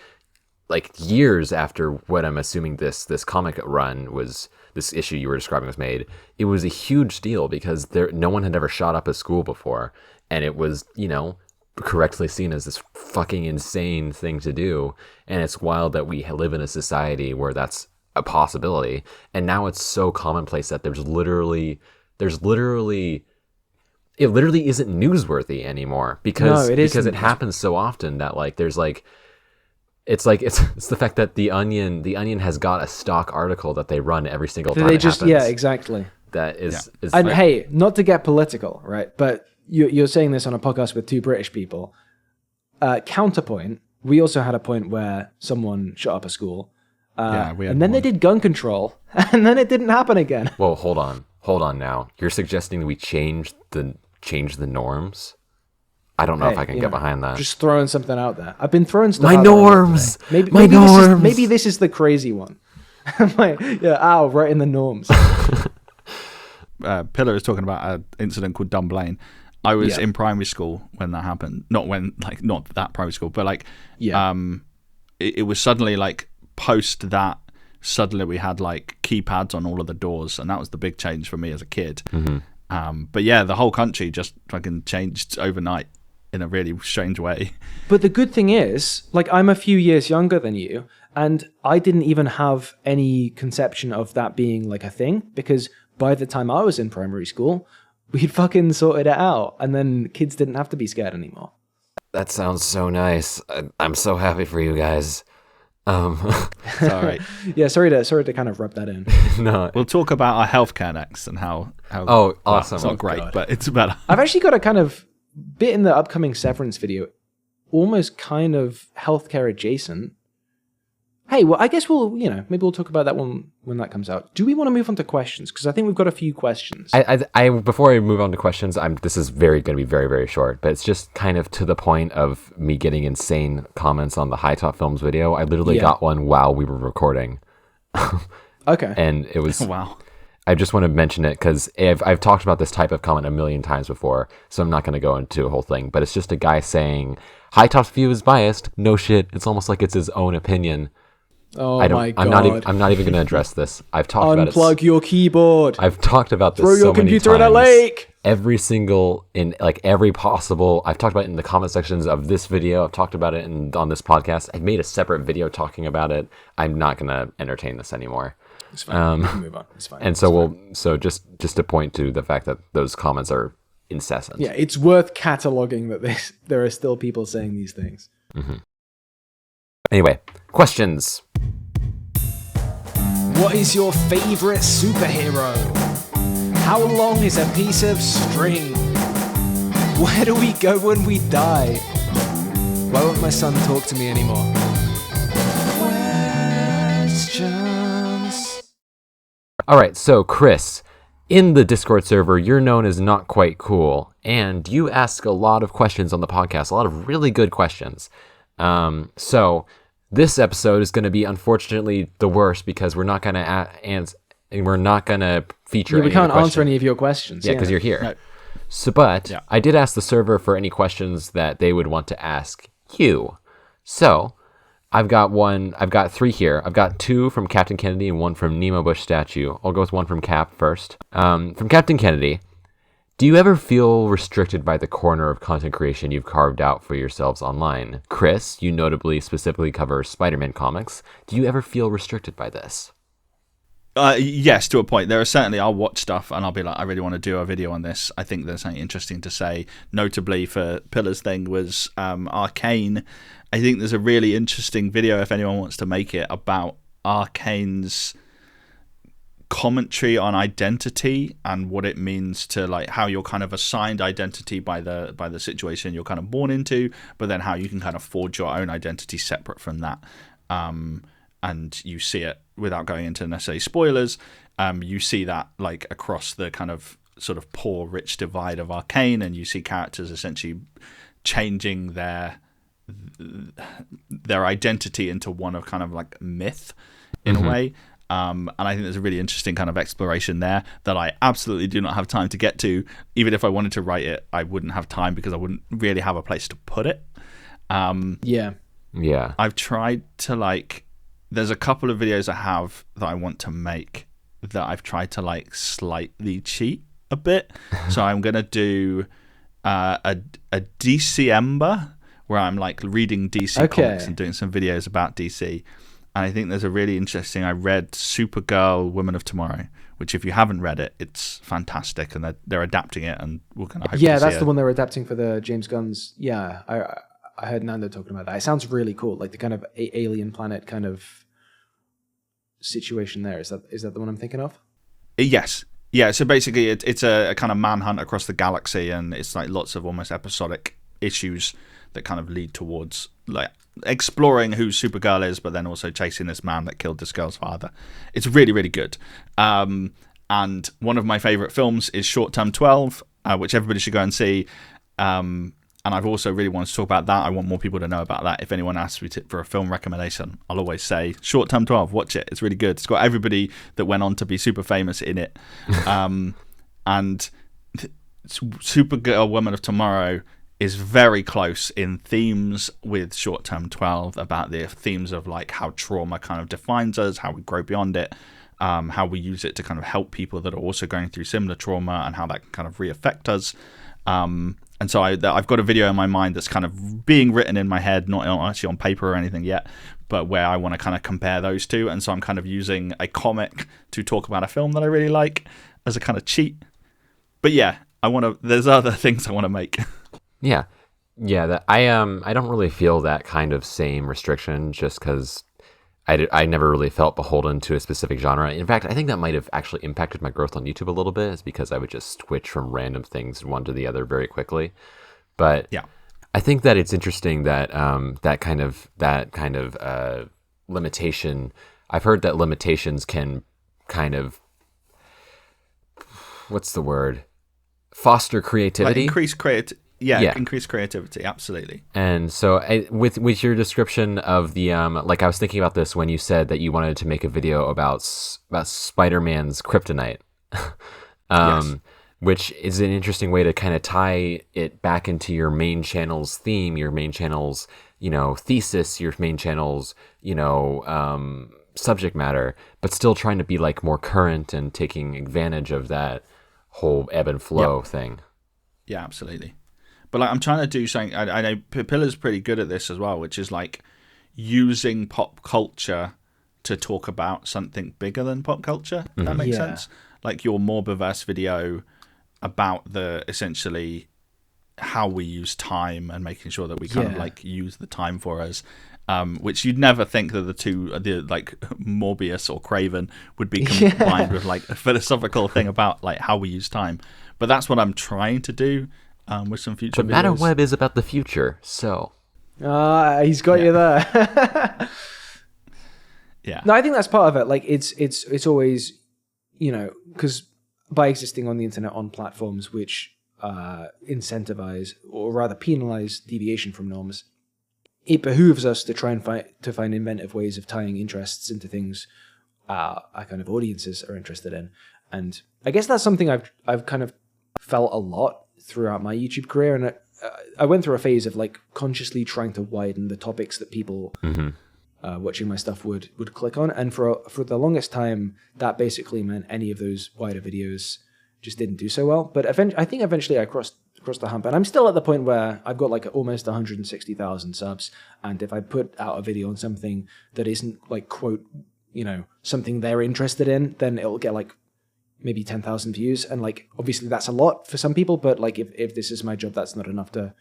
years after what I'm assuming this comic run was. This issue you were describing was made. It was a huge deal because no one had ever shot up a school before, and it was, you know, correctly seen as this fucking insane thing to do. And it's wild that we live in a society where that's a possibility, and now it's so commonplace that it literally isn't newsworthy anymore because it happens so often that like there's like. It's the fact that the Onion has got a stock article that they run every single time. It happens. Yeah, exactly. That is and hey, not to get political, right? But you're saying this on a podcast with two British people. Counterpoint: we also had a point where someone shot up a school, and then they did gun control, and then it didn't happen again. Well, hold on now. You're suggesting that we change the norms? I don't know if I can get behind that. Just throwing something out there. I've been throwing stuff out there. Norms! Maybe this is the crazy one. Right in the norms. Pillar is talking about an incident called Dunblane. I was in primary school when that happened. Not that primary school, but it was suddenly like post that, suddenly we had like keypads on all of the doors, and that was the big change for me as a kid. Mm-hmm. But yeah, the whole country just fucking changed overnight. in a really strange way. But the good thing is, like, I'm a few years younger than you, and I didn't even have any conception of that being like a thing, because by the time I was in primary school, we'd fucking sorted it out, and then kids didn't have to be scared anymore. That sounds so nice. I'm so happy for you guys. Sorry. Yeah, sorry to kind of rub that in. No. We'll talk about our healthcare next and how Oh, awesome. It's not great, but it's better. I've actually got a kind of bit in the upcoming Severance video, almost kind of healthcare adjacent. Hey, well, I guess maybe we'll talk about that one when that comes out. Do we want to move on to questions? Because I think we've got a few questions. I before I move on to questions, this is going to be very, very short, but it's just kind of to the point of me getting insane comments on the HiTop Films video. I literally got one while we were recording. Okay. And it was... Wow. I just want to mention it because I've talked about this type of comment a million times before, so I'm not going to go into a whole thing, but it's just a guy saying, HiTop's view is biased. No shit. It's almost like it's his own opinion. Oh my God. I'm not even going to address this. I've talked about it. Unplug your keyboard. I've talked about this Throw so your many computer in a times. lake. Every possible, I've talked about it in the comment sections of this video. I've talked about it on this podcast. I've made a separate video talking about it. I'm not going to entertain this anymore. It's fine. We can move on. It's fine. And so just to point to the fact that those comments are incessant. Yeah, it's worth cataloging that there are still people saying these things. Mm-hmm. Anyway, questions. What is your favorite superhero? How long is a piece of string? Where do we go when we die? Why won't my son talk to me anymore? Questions. All right, so Chris, in the Discord server, you're known as Not Quite Cool, and you ask a lot of questions on the podcast, a lot of really good questions. So this episode is going to be unfortunately the worst because we're not going to feature. Yeah, we any can't questions. answer any of your questions. Yeah, because you're here. No. So, but I did ask the server for any questions that they would want to ask you. So I've got 3 here. I've got 2 from Captain Kennedy and 1 from Nemo Bush statue. I'll go with 1 from Cap first. From Captain Kennedy, do you ever feel restricted by the corner of content creation you've carved out for yourselves online? Chris, you notably specifically cover Spider-Man comics. Do you ever feel restricted by this? Yes, to a point. There are certainly, I'll watch stuff and I'll be like, I really want to do a video on this. I think there's something interesting to say. Notably for Pillar's thing was Arcane. I think there's a really interesting video, if anyone wants to make it, about Arcane's commentary on identity and what it means to, like, how you're kind of assigned identity by the situation you're kind of born into, but then how you can kind of forge your own identity separate from that. And you see it, without going into necessarily spoilers, you see that like across the kind of sort of poor rich divide of Arcane, and you see characters essentially changing their identity into one of kind of like myth in a way. And I think there's a really interesting kind of exploration there that I absolutely do not have time to get to. Even if I wanted to write it, I wouldn't have time because I wouldn't really have a place to put it. Yeah. I've tried to, like, there's a couple of videos I have that I want to make that I've tried to, like, slightly cheat a bit. So I'm going to do a DC Ember where I'm, like, reading DC comics and doing some videos about DC. And I think there's a really interesting, I read Supergirl, Women of Tomorrow, which if you haven't read it, it's fantastic. And they're adapting it, and we're going to hope Yeah, that's the one they're adapting for the James Gunn's. Yeah, I heard Nando talking about that. It sounds really cool, like the kind of alien planet kind of situation there. Is that the one I'm thinking of? Yes. Yeah, so basically it's a kind of manhunt across the galaxy, and it's like lots of almost episodic issues that kind of lead towards, like, exploring who Supergirl is, but then also chasing this man that killed this girl's father. It's really, really good. And one of my favorite films is Short Term 12, which everybody should go and see. And I've also really wanted to talk about that. I want more people to know about that. If anyone asks me for a film recommendation, I'll always say Short Term 12, watch it. It's really good. It's got everybody that went on to be super famous in it. And Supergirl, Women of Tomorrow is very close in themes with Short Term 12, about the themes of, like, how trauma kind of defines us, how we grow beyond it, how we use it to kind of help people that are also going through similar trauma, and how that can kind of re-affect us. And so I've got a video in my mind that's kind of being written in my head, not actually on paper or anything yet, but where I want to kind of compare those two. And so I'm kind of using a comic to talk about a film that I really like as a kind of cheat. But yeah, there's other things I want to make. Yeah. I don't really feel that kind of same restriction just because I never really felt beholden to a specific genre. In fact, I think that might have actually impacted my growth on YouTube a little bit, is because I would just switch from random things one to the other very quickly. But yeah, I think that it's interesting that that kind of limitation. I've heard that limitations can kind of, what's the word? Foster creativity. Like increase creativity, absolutely. And so with your description of the like, I was thinking about this when you said that you wanted to make a video about Spider-Man's kryptonite. Yes. Which is an interesting way to kind of tie it back into your main channel's theme, your main channel's, thesis, your main channel's, subject matter, but still trying to be like more current and taking advantage of that whole ebb and flow thing. Yeah, absolutely. But like, I'm trying to do something. I know Pillar's pretty good at this as well, which is like using pop culture to talk about something bigger than pop culture. If that makes sense. Like your Morbiverse video about essentially how we use time and making sure that we kind of like use the time for us. Which you'd never think that the like Morbius or Craven would be combined with like a philosophical thing about like how we use time. But that's what I'm trying to do. With some future videos. But MataWeb is about the future, so. He's got you there. Yeah. No, I think that's part of it. Like, it's always, because by existing on the internet on platforms which incentivize or rather penalize deviation from norms, it behooves us to try and find inventive ways of tying interests into things our kind of audiences are interested in. And I guess that's something I've kind of felt a lot throughout my YouTube career, and I went through a phase of like consciously trying to widen the topics that people watching my stuff would click on, and for the longest time that basically meant any of those wider videos just didn't do so well. But I think eventually I crossed the hump, and I'm still at the point where I've got like almost 160,000 subs, and if I put out a video on something that isn't like quote something they're interested in, then it'll get like maybe 10,000 views. And like, obviously that's a lot for some people, but like if this is my job, that's not enough to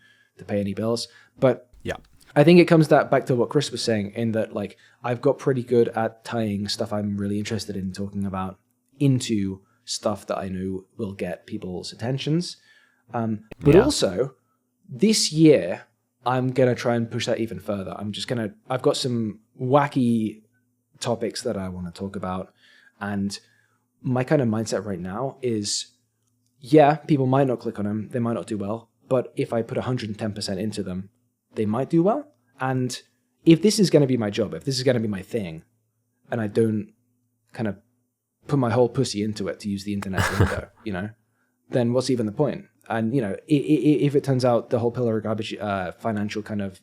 pay any bills. But yeah, I think it comes back to what Chris was saying, in that like, I've got pretty good at tying stuff I'm really interested in talking about into stuff that I know will get people's attentions. But also this year, I'm going to try and push that even further. I've got some wacky topics that I want to talk about, and my kind of mindset right now is, people might not click on them, they might not do well, but if I put 110% into them, they might do well. And if this is going to be my job, if this is going to be my thing, and I don't kind of put my whole pussy into it, to use the internet lingo, then what's even the point? And, if it turns out the whole pillar of garbage financial kind of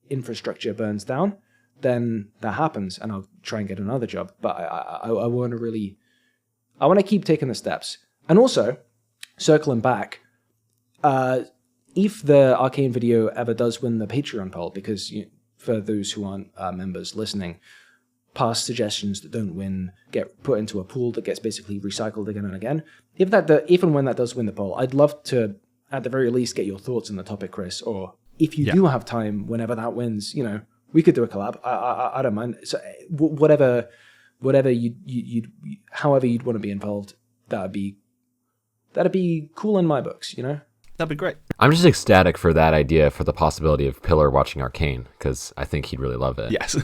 infrastructure burns down, then that happens, and I'll try and get another job. But I want to keep taking the steps. And also, circling back, if the Arcane video ever does win the Patreon poll, because for those who aren't members listening, past suggestions that don't win get put into a pool that gets basically recycled again and again. If and when that does win the poll, I'd love to, at the very least, get your thoughts on the topic, Chris. Or if you do have time, whenever that wins, we could do a collab. I don't mind. So whatever you'd however you'd want to be involved, that'd be cool in my books, That'd be great. I'm just ecstatic for that idea, for the possibility of Pillar watching Arcane, because I think he'd really love it. Yes.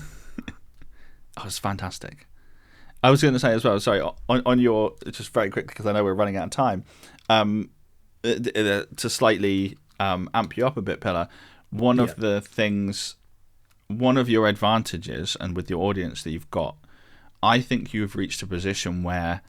Oh, it's fantastic. I was going to say as well, sorry, on your, just very quickly, because I know we're running out of time, to slightly amp you up a bit, Pillar, one of your advantages, and with your audience that you've got, I think you've reached a position where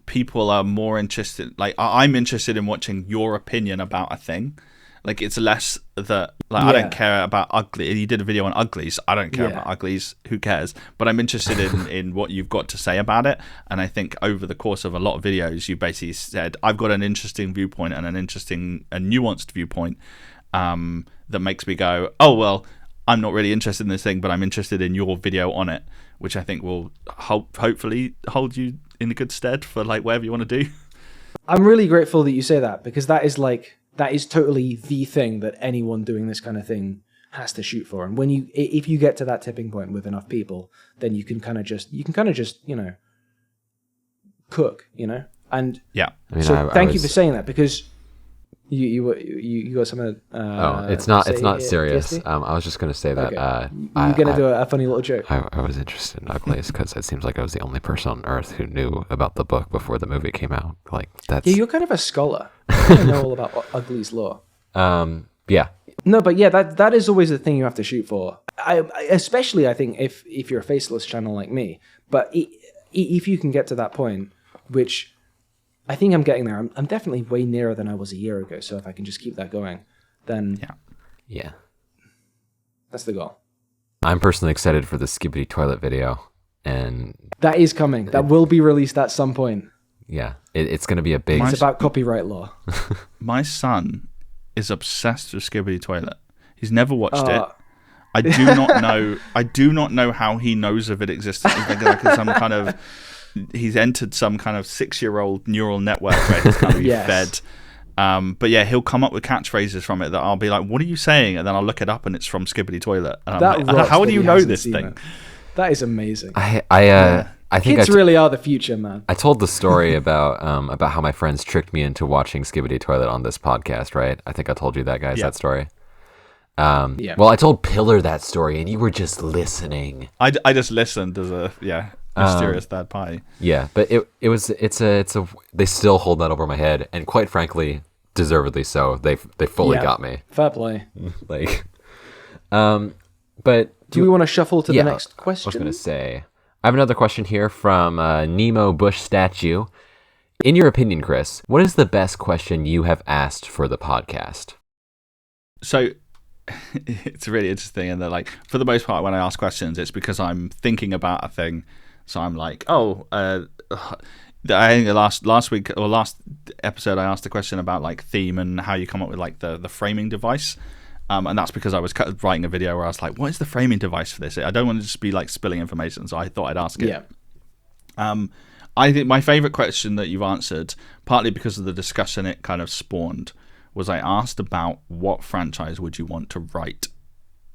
people are more interested, like I'm interested in watching your opinion about a thing, Like, it's less that, like, I don't care about ugly. You did a video on uglies. I don't care about uglies. Who cares? But I'm interested in what you've got to say about it. And I think over the course of a lot of videos, you basically said, I've got an interesting viewpoint and a nuanced viewpoint that makes me go, oh, well, I'm not really interested in this thing, but I'm interested in your video on it, which I think will hopefully hold you in a good stead for, like, whatever you want to do. I'm really grateful that you say that, because that is totally the thing that anyone doing this kind of thing has to shoot for. And if you get to that tipping point with enough people, then you can kind of just, cook, And yeah. I mean, thank you for saying that, because you got something. It's not serious. I was just gonna say that. Okay. You're gonna do a funny little joke. I was interested in uglies because it seems like I was the only person on earth who knew about the book before the movie came out. Like, that's. Yeah, you're kind of a scholar. You know all about uglies lore. Yeah. No, but yeah, that is always the thing you have to shoot for. Especially, I think, if you're a faceless channel like me. But if you can get to that point, which I think I'm getting there. I'm definitely way nearer than I was a year ago. So if I can just keep that going, then yeah, that's the goal. I'm personally excited for the Skibbity Toilet video, and that is coming. That will be released at some point. Yeah, it's going to be a big. It's about copyright law. My son is obsessed with Skibbity Toilet. He's never watched it. I do not know. I do not know how he knows of it existence. Like some kind of. He's entered some kind of 6-year-old neural network where he's kind of fed. But yeah, he'll come up with catchphrases from it that I'll be like, what are you saying? And then I'll look it up and it's from Skibbity Toilet. And I'm like, how do you know this thing? It. That is amazing. I think kids really are the future, man. I told the story about how my friends tricked me into watching Skibbity Toilet on this podcast, right? I think I told you that, guys, that story. Well, I told Pillar that story and you were just listening. I just listened as a, mysterious third party. Yeah, but it's a they still hold that over my head, and quite frankly, deservedly so. They fully got me. Fair play. Like, but do we want to shuffle to the next question? I was going to say, I have another question here from Nemo Bush Statue. In your opinion, Chris, what is the best question you have asked for the podcast? So. It's really interesting, and like, for the most part, when I ask questions, it's because I'm thinking about a thing. So I'm like, I think last week or last episode, I asked a question about like theme and how you come up with like the framing device, and that's because I was writing a video where I was like, what is the framing device for this? I don't want to just be like spilling information, so I thought I'd ask it. Yeah. I think my favorite question that you've answered, partly because of the discussion it kind of spawned, was I asked about what franchise would you want to write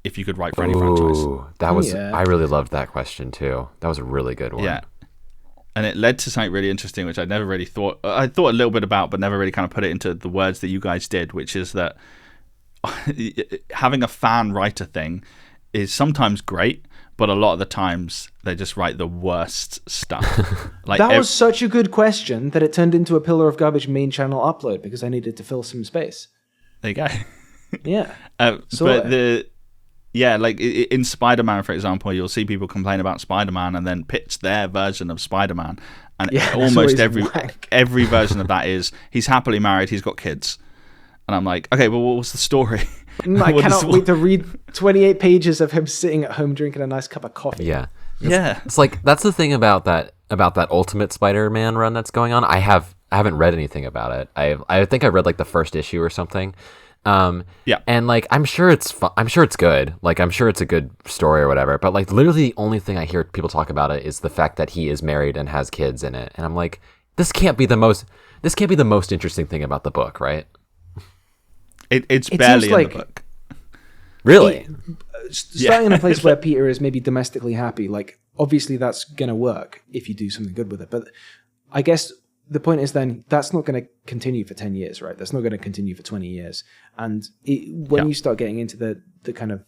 if you could write for any franchise. That was I really loved that question too. That was a really good one. Yeah. And it led to something really interesting, which I never really thought. I thought a little bit about, but never really kind of put it into the words that you guys did, which is that having a fan write a thing is sometimes great, but a lot of the times they just write the worst stuff. Like that was such a good question that it turned into a Pillar of Garbage main channel upload because I needed to fill some space. There you go. Yeah. Like in Spider-Man, for example, you'll see people complain about Spider-Man and then pitch their version of Spider-Man. And almost every version of that is, he's happily married, he's got kids. And I'm like, okay, well, what was the story? I cannot wait to read 28 pages of him sitting at home drinking a nice cup of coffee. Yeah. It's like, that's the thing about that Ultimate Spider-Man run that's going on. I haven't read anything about it. I think I read like the first issue or something. And like, I'm sure it's good. Like, I'm sure it's a good story or whatever. But like, literally the only thing I hear people talk about it is the fact that he is married and has kids in it. And I'm like, this can't be the most interesting thing about the book, right? It's barely in the book. Really? Starting in a place where Peter is maybe domestically happy, like, obviously that's going to work if you do something good with it. But I guess the point is then that's not going to continue for 10 years, right? That's not going to continue for 20 years. And when you start getting into the kind of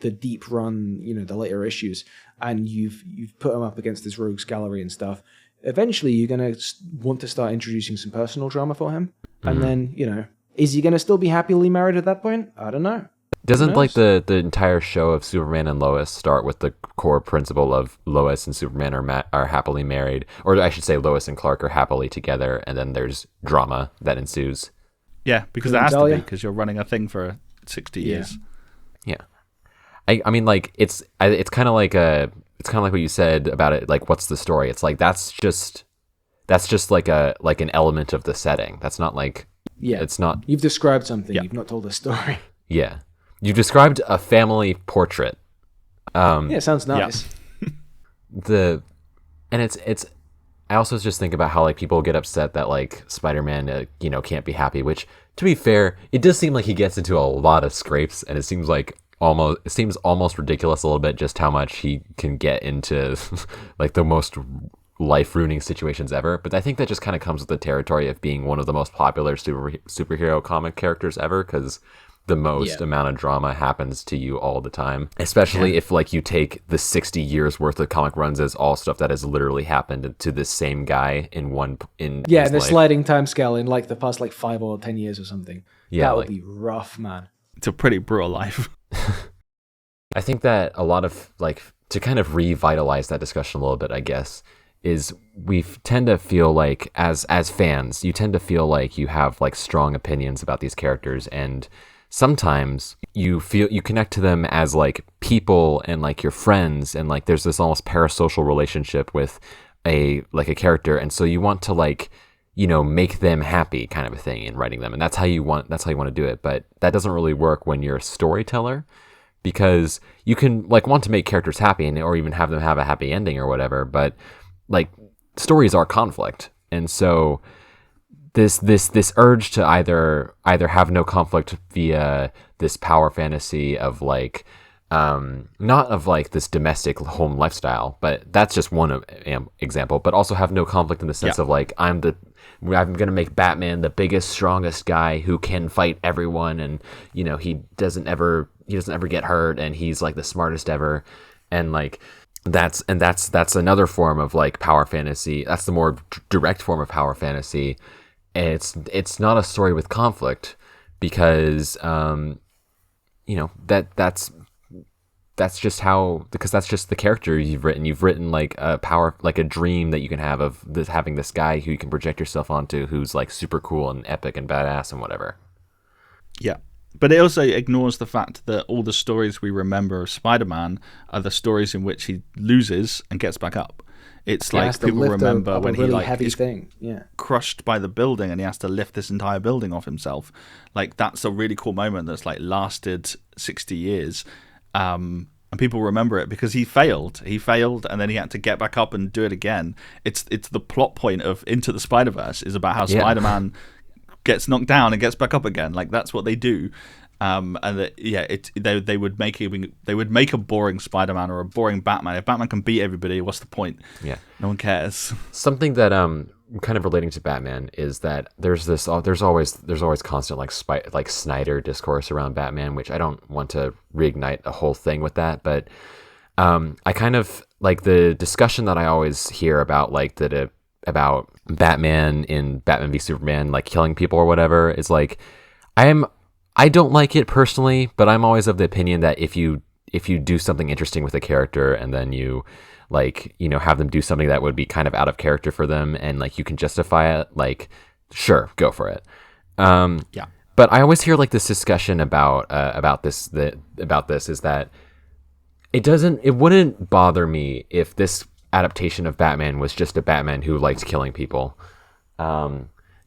the deep run, the later issues, and you've put him up against this rogues gallery and stuff, eventually you're going to want to start introducing some personal drama for him. Mm-hmm. And then, is he going to still be happily married at that point? I don't know. Doesn't like the entire show of Superman and Lois start with the core principle of Lois and Superman are happily married, or I should say Lois and Clark are happily together, and then there's drama that ensues? Yeah, because it has to be, because you're running a thing for 60 years. Yeah. I mean, like, it's kind of like what you said about it, like, what's the story? It's like, that's just like an element of the setting. That's not like, it's not. You've described something. You've not told a story. Yeah. You've described a family portrait. Yeah, sounds nice. Yeah. And it's, I also just think about how, like, people get upset that, like, Spider-Man, can't be happy, which, to be fair, it does seem like he gets into a lot of scrapes, and it seems almost ridiculous a little bit just how much he can get into, like, the most life-ruining situations ever. But I think that just kind of comes with the territory of being one of the most popular superhero comic characters ever, because the most amount of drama happens to you all the time, especially if, like, you take the 60 years worth of comic runs as all stuff that has literally happened to this same guy in the sliding time scale in, like, the past, like, 5 or 10 years or something. That would be rough, man. It's a pretty brutal life. I think that a lot of, like, to kind of revitalize that discussion a little bit, I guess, is we tend to feel like, as fans, you tend to feel like you have, like, strong opinions about these characters, and sometimes you connect to them as, like, people and, like, your friends, and, like, there's this almost parasocial relationship with a character, and so you want to, like, make them happy, kind of a thing, in writing them, and that's how you want to do it. But that doesn't really work when you're a storyteller, because you can, like, want to make characters happy or even have them have a happy ending or whatever, but, like, stories are conflict, and so this urge to either have no conflict via this power fantasy of, like, not of, like, this domestic home lifestyle, but that's just one example, but also have no conflict in the sense of, like, I'm going to make Batman the biggest, strongest guy who can fight everyone, and, he doesn't ever get hurt, and he's, like, the smartest ever, and, like, that's another form of, like, power fantasy. That's the more direct form of power fantasy. It's not a story with conflict, because that's just the character you've written. You've written, like, a power, like, a dream that you can have of having this guy who you can project yourself onto, who's, like, super cool and epic and badass and whatever. Yeah. But it also ignores the fact that all the stories we remember of Spider-Man are the stories in which he loses and gets back up. It's like people remember when he, like, is crushed by the building and he has to lift this entire building off himself. Like, that's a really cool moment that's, like, lasted 60 years. And people remember it because he failed. He failed, and then he had to get back up and do it again. It's the plot point of Into the Spider-Verse is about how Spider-Man gets knocked down and gets back up again. Like, that's what they do. And they would make a boring Spider-Man or a boring Batman. If Batman can beat everybody, what's the point? Yeah, no one cares. Something that kind of relating to Batman is that there's always constant, like Snyder discourse around Batman, which I don't want to reignite a whole thing with that, but I kind of like the discussion that I always hear about, like, about Batman in Batman v Superman, like, killing people or whatever, is like, I don't like it personally, but I'm always of the opinion that if you do something interesting with a character and then you, like, have them do something that would be kind of out of character for them, and, like, you can justify it, like, sure, go for it. But I always hear, like, this discussion about this is that it wouldn't bother me if this adaptation of Batman was just a Batman who likes killing people. I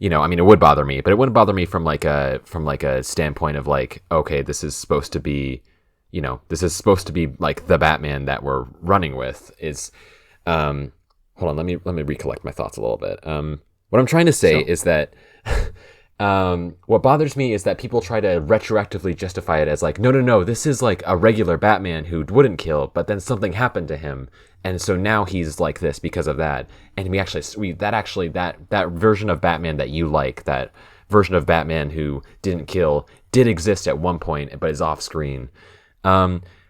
mean, it would bother me, but it wouldn't bother me from like a standpoint of, like, okay, this is supposed to be like the Batman that we're running with. Is hold on, let me recollect my thoughts a little bit. What I'm trying to say is that what bothers me is that people try to retroactively justify it as, like, no, this is, like, a regular Batman who wouldn't kill, but then something happened to him, and so now he's like this because of that. And that version of Batman that you like, that version of Batman who didn't kill, did exist at one point, but is off screen.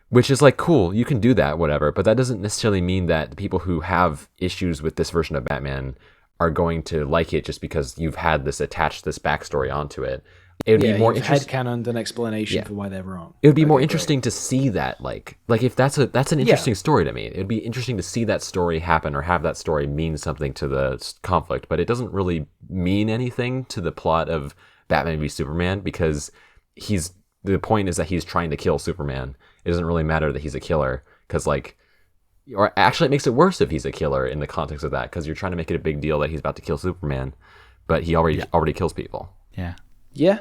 Which is, like, cool, you can do that, whatever, but that doesn't necessarily mean that the people who have issues with this version of Batman are going to like it just because you've had this backstory onto it. It would be more interesting. Headcanoned an explanation for why they're wrong. It would be more interesting to see that, like if that's an interesting story to me. It would be interesting to see that story happen or have that story mean something to the conflict, but it doesn't really mean anything to the plot of Batman v Superman, because the point is that he's trying to kill Superman. It doesn't really matter that he's a killer, because or actually it makes it worse if he's a killer in the context of that, because you're trying to make it a big deal that he's about to kill Superman, but he already kills people. Yeah. Yeah.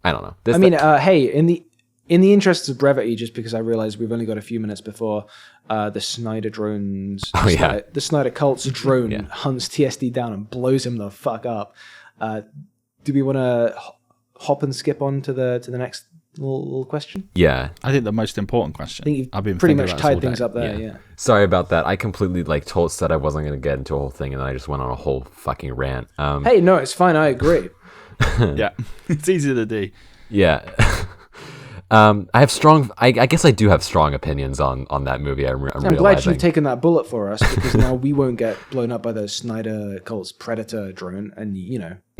I don't know. Hey, in the interests of brevity, just because I realize we've only got a few minutes before the Snyder drones, the Snyder Cult's drone hunts TSD down and blows him the fuck up. Do we want to hop and skip on to the next little question? Yeah, I think the most important question. I think you've pretty much tied things up there. Yeah. Sorry about that. I completely said I wasn't going to get into a whole thing, and then I just went on a whole fucking rant. Hey, no, it's fine. I agree. Yeah, it's easy to do. Yeah. I have strong. I guess I do have strong opinions on that movie. I'm glad you've taken that bullet for us, because now we won't get blown up by the Snyder Cult's Predator drone, and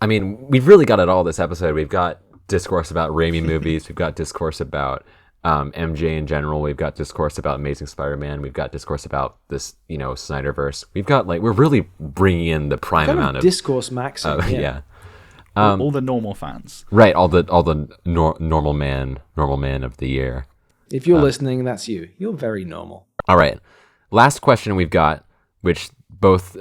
I mean, we've really got it all this episode. We've got discourse about Raimi movies. We've got discourse about MJ in general. We've got discourse about Amazing Spider-Man. We've got discourse about this, Snyderverse. We've got we're really bringing in the prime amount of discourse maxing. Yeah. All the normal fans, right? All the normal man of the year. If you're listening, that's you. You're very normal. All right. Last question we've got, which both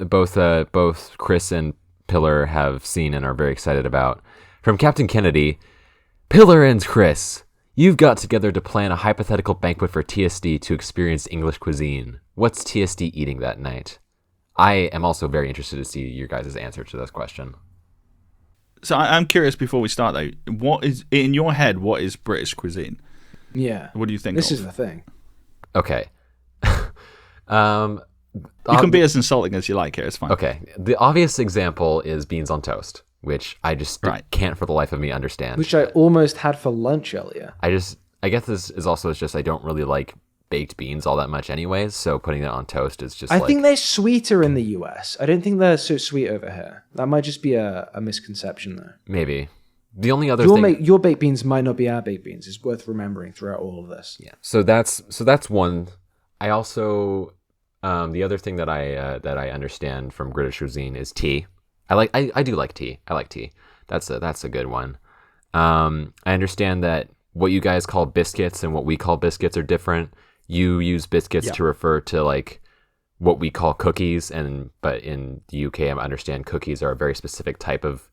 Chris and Pillar have seen and are very excited about, from Captain Kennedy. Pillar and Chris, you've got together to plan a hypothetical banquet for TSD to experience English cuisine. What's TSD eating that night? I am also very interested to see your guys' answer to this question. So I'm curious, before we start though, what is in your head? What is British cuisine? Yeah. What do you think? This is the thing. Okay. You can be as insulting as you like here. It's fine. Okay. The obvious example is beans on toast, which I just can't for the life of me understand. Which I almost had for lunch earlier. I guess this is also just I don't really like baked beans all that much anyways, so putting it on toast is just I think they're sweeter in the US. I don't think they're so sweet over here. That might just be a misconception though. Maybe. The only other thing... Your baked beans might not be our baked beans. It's worth remembering throughout all of this. Yeah. So that's one. I also... the other thing that I understand from British cuisine is tea. I do like tea. I like tea. That's a good one. I understand that what you guys call biscuits and what we call biscuits are different. You use biscuits to refer to what we call cookies, but in the UK, I understand cookies are a very specific type of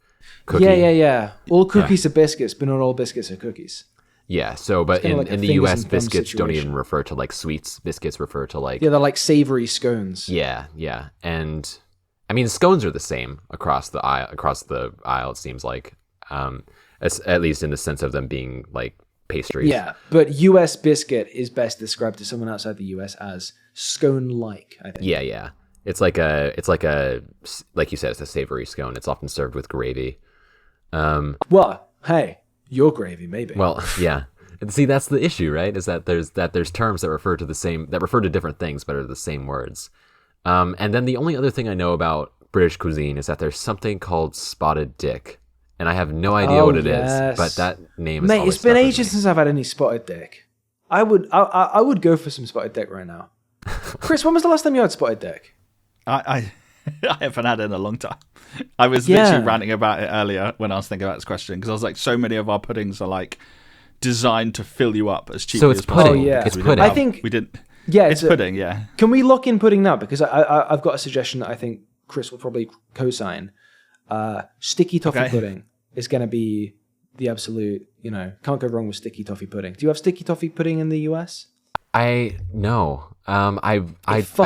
cookie. Yeah. All cookies are biscuits, but not all biscuits are cookies. Yeah. So, but in the US, biscuits don't even refer to sweets. Biscuits refer to they're like savory scones. Yeah. And I mean, scones are the same across the aisle. It seems like, at least in the sense of them being pastries. Yeah, but US biscuit is best described to someone outside the US as scone-like, I think. Yeah. It's like like you said, it's a savory scone. It's often served with gravy. Well, hey, your gravy, maybe. Well, yeah. And see, that's the issue, right? Is that there's terms that refer to different things, but are the same words. And then the only other thing I know about British cuisine is that there's something called spotted dick. And I have no idea what it is, but that name is always it's been ages since I've had any spotted dick. I would go for some spotted dick right now. Chris, when was the last time you had spotted dick? I haven't had it in a long time. I was literally ranting about it earlier when I was thinking about this question, because I was like, so many of our puddings are designed to fill you up as cheaply as possible. Pudding. Oh, yeah. It's pudding. I think we didn't. Yeah, it's pudding. Yeah. Can we lock in pudding now? Because I've got a suggestion that I think Chris will probably co-sign. Sticky toffee pudding is going to be the absolute, can't go wrong with sticky toffee pudding. Do you have sticky toffee pudding in the US? No. I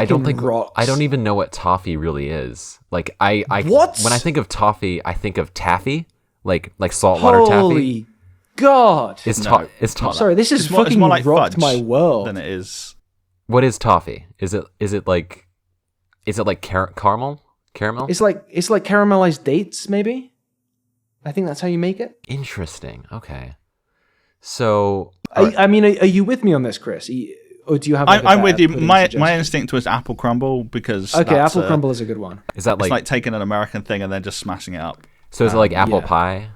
don't think rocks. I don't even know what toffee really is. What? When I think of toffee, I think of taffy, like saltwater taffy. Holy God! It's toffee. Sorry, this is fucking more like rocked fudge my world. than it is. What is toffee? Is it like caramel? Caramel? It's like caramelized dates, maybe. I think that's how you make it. Interesting. Okay. So, I mean, are you with me on this, Chris? Or do you have? I'm with you. My instinct was apple crumble, because apple crumble is a good one. Is that it's like taking an American thing and then just smashing it up? So is it like apple pie?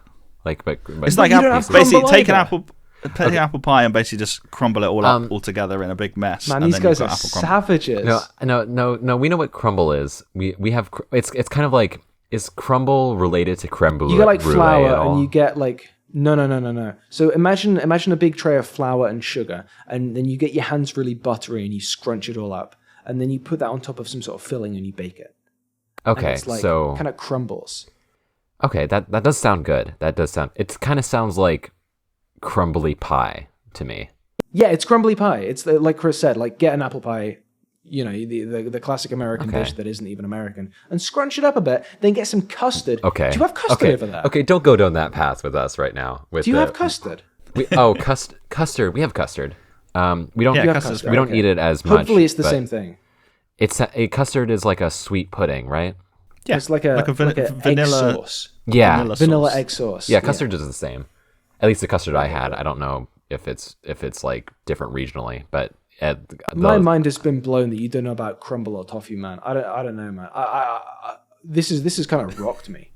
But it's like basically take an apple pie and basically just crumble it all up all together in a big mess. Man, and these guys are savages. No. We know what crumble is. We have it's kind of like Is crumble related to creme brulee? You get like flour, and you get like no. So imagine a big tray of flour and sugar, and then you get your hands really buttery, and you scrunch it all up, and then you put that on top of some sort of filling, and you bake it. Okay, and it's like, so kind of crumbles. Okay, that does sound good. It kind of sounds like crumbly pie to me. Yeah, it's crumbly pie. It's like Chris said, like get an apple pie, the classic American dish that isn't even American, and scrunch it up a bit. Then get some custard. Okay. Do you have custard over there? Okay, don't go down that path with us right now. Do you have custard? Custard. We have custard. We don't. custard. We don't eat it as much. Hopefully, it's the same thing. Custard is like a sweet pudding, right? Yeah, it's like a vanilla egg sauce. Yeah, vanilla egg sauce. Yeah, custard is the same. At least the custard I had. I don't know if it's like different regionally, but my mind has been blown that you don't know about crumble or toffee, man. I don't know, man. This is kind of rocked me.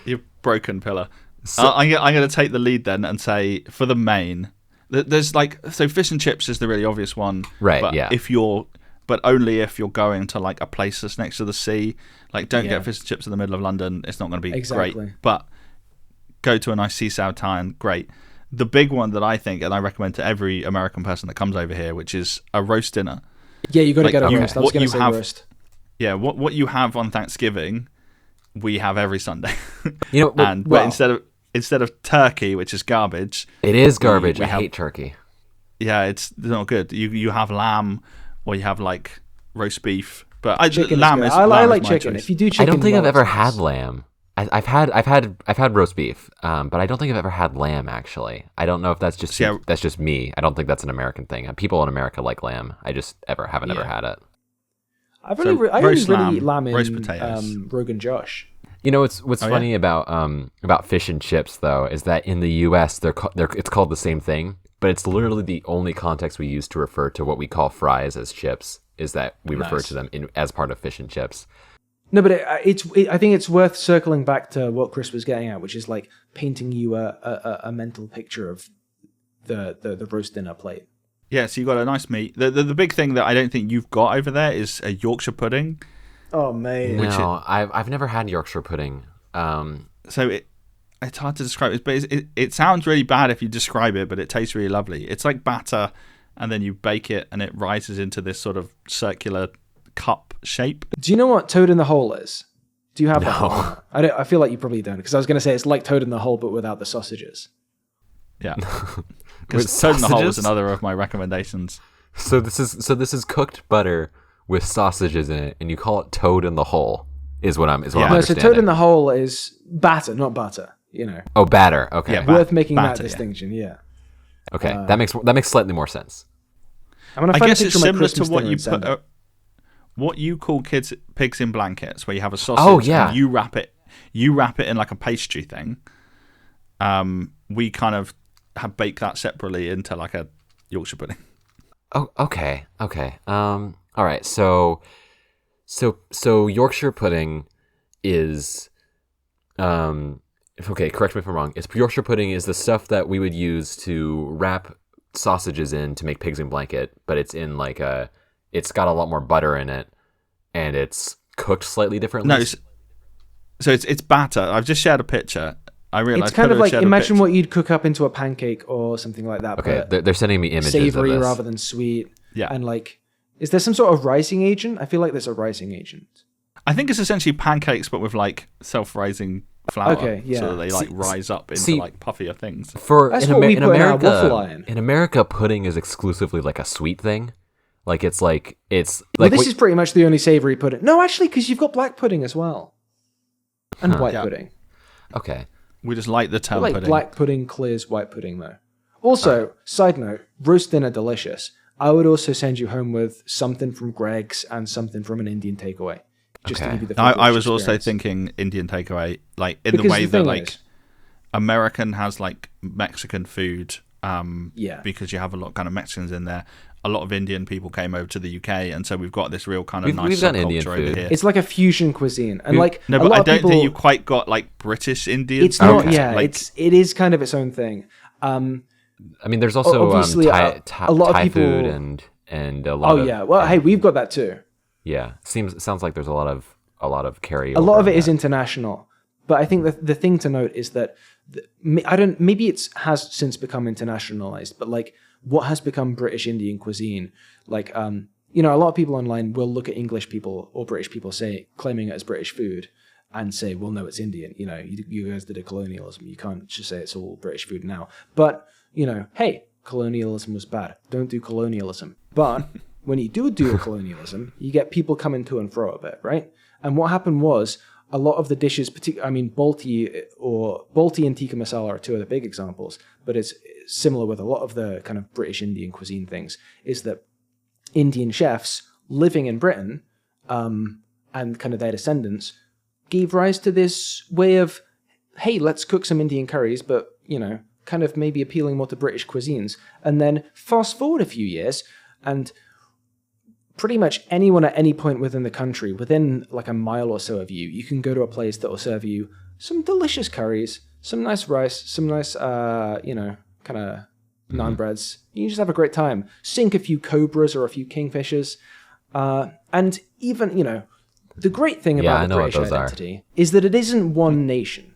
You're broken, Pillar. I'm going to take the lead then and say for the main, there's so fish and chips is the really obvious one, right? But yeah. But only if you're going to like a place that's next to the sea. Like, don't get fish and chips in the middle of London. It's not going to be great. But go to a nice seaside town, great. The big one that I think, and I recommend to every American person that comes over here, which is a roast dinner. Yeah, you got to get a roast. I was going to say roast. Yeah, what you have on Thanksgiving, we have every Sunday. But instead of turkey, which is garbage, it is garbage. I hate turkey. Yeah, it's not good. You have lamb, or you have like roast beef. But I like chicken. Choice. If you do chicken, I don't think I've ever had lamb. I've had roast beef, but I don't think I've ever had lamb. Actually, I don't know if that's just me. I don't think that's an American thing. People in America like lamb. I just haven't ever had it. I only really eat lamb in roast potatoes. Rogan Josh. What's funny about fish and chips though is that in the U.S. it's called the same thing, but it's literally the only context we use to refer to what we call fries as chips is that we refer to them as part of fish and chips. No, but I think it's worth circling back to what Chris was getting at, which is like painting you a mental picture of the roast dinner plate. Yeah, so you got a nice meat. The big thing that I don't think you've got over there is a Yorkshire pudding. Oh man, no, I've never had Yorkshire pudding. So it's hard to describe it, but it sounds really bad if you describe it, but it tastes really lovely. It's like batter, and then you bake it, and it rises into this sort of circular cup shape. Do you know what Toad in the Hole is? Do you have that? I feel like you probably don't, because I was going to say it's like Toad in the Hole, but without the sausages. Yeah, because Toad in the Hole was another of my recommendations. So this is cooked butter with sausages in it, and you call it Toad in the Hole. Is what I'm understanding. So Toad in the Hole is batter, not butter. Oh, batter. Okay, yeah, worth making that distinction. Yeah. Okay, that makes slightly more sense. I'm gonna find I guess a picture it's of my similar to Christmas what dinner you and put. What you call pigs in blankets, where you have a sausage. Oh yeah. And you wrap it in like a pastry thing. We kind of have baked that separately into like a Yorkshire pudding. Oh, okay. All right. So Yorkshire pudding is, okay, correct me if I'm wrong. Yorkshire pudding is the stuff that we would use to wrap sausages in to make pigs in blanket, but it's in like it's got a lot more butter in it, and it's cooked slightly differently. No, so it's batter. I've just shared a picture. I realized it's kind of like imagine what you'd cook up into a pancake or something like that. Okay, they're sending me images savory of this. rather than sweet. Yeah, and like, is there some sort of rising agent? I feel like there's a rising agent. I think it's essentially pancakes, but with like self-rising flour. Okay, yeah. So that they like rise up into like puffier things. That's what we put in our waffle iron. In America, pudding is exclusively like a sweet thing. Like it's like this is pretty much the only savory pudding. No, actually, because you've got black pudding as well, and white pudding. Okay, we just like the term pudding. Black pudding clears white pudding though. Also, side note, roast dinner delicious. I would also send you home with something from Greg's and something from an Indian takeaway. Just to give you the I was also thinking Indian takeaway, like in the way that like American has like Mexican food, because you have a lot of kind of Mexicans in there. A lot of Indian people came over to the UK, and so we've got this real kind of nice subculture over here. It's like a fusion cuisine, and like no, but I don't think you've quite got like British Indian. It's not, it is kind of its own thing. I mean, there's also obviously a lot of Thai people food and a lot. Oh yeah, well, hey, we've got that too. Yeah, sounds like there's a lot a lot of carryover. A lot of it is international, but I think the thing to note is that maybe it has since become internationalized, but like what has become British Indian cuisine, like a lot of people online will look at English people or British people claiming it as British food and say, well, no, it's Indian. You guys did a colonialism. You can't just say it's all British food now. But hey, colonialism was bad. Don't do colonialism. But when you do a colonialism, you get people coming to and fro a bit, right? And what happened was a lot of the dishes, Balti and tikka masala are two of the big examples, but it's similar with a lot of the kind of British Indian cuisine things, is that Indian chefs living in Britain and kind of their descendants gave rise to this way of, hey, let's cook some Indian curries, but, kind of maybe appealing more to British cuisines. And then fast forward a few years, and pretty much anyone at any point within the country, within like a mile or so of you can go to a place that will serve you some delicious curries, some nice rice, some nice, kind of naan breads. You just have a great time. Sink a few cobras or a few kingfishers. And even, the great thing about the British identity is that it isn't one nation,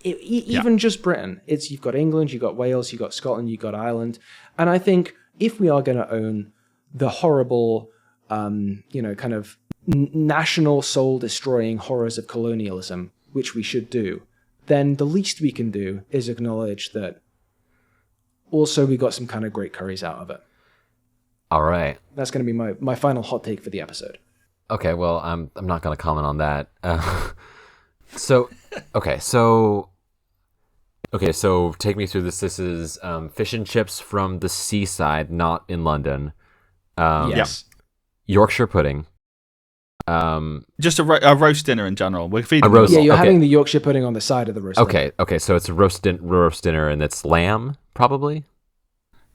even just Britain. You've got England, you've got Wales, you've got Scotland, you've got Ireland. And I think if we are going to own the horrible, kind of national soul-destroying horrors of colonialism, which we should do, then the least we can do is acknowledge that also we got some kind of great curries out of it. All right. That's going to be my final hot take for the episode. Okay, well, I'm not going to comment on that. So take me through this. This is fish and chips from the seaside, not in London. Yes. Yorkshire pudding. Just a roast dinner in general. We're feeding roast. Yeah, you're having the Yorkshire pudding on the side of the roast dinner. Okay, so it's a roast dinner, and it's lamb, probably?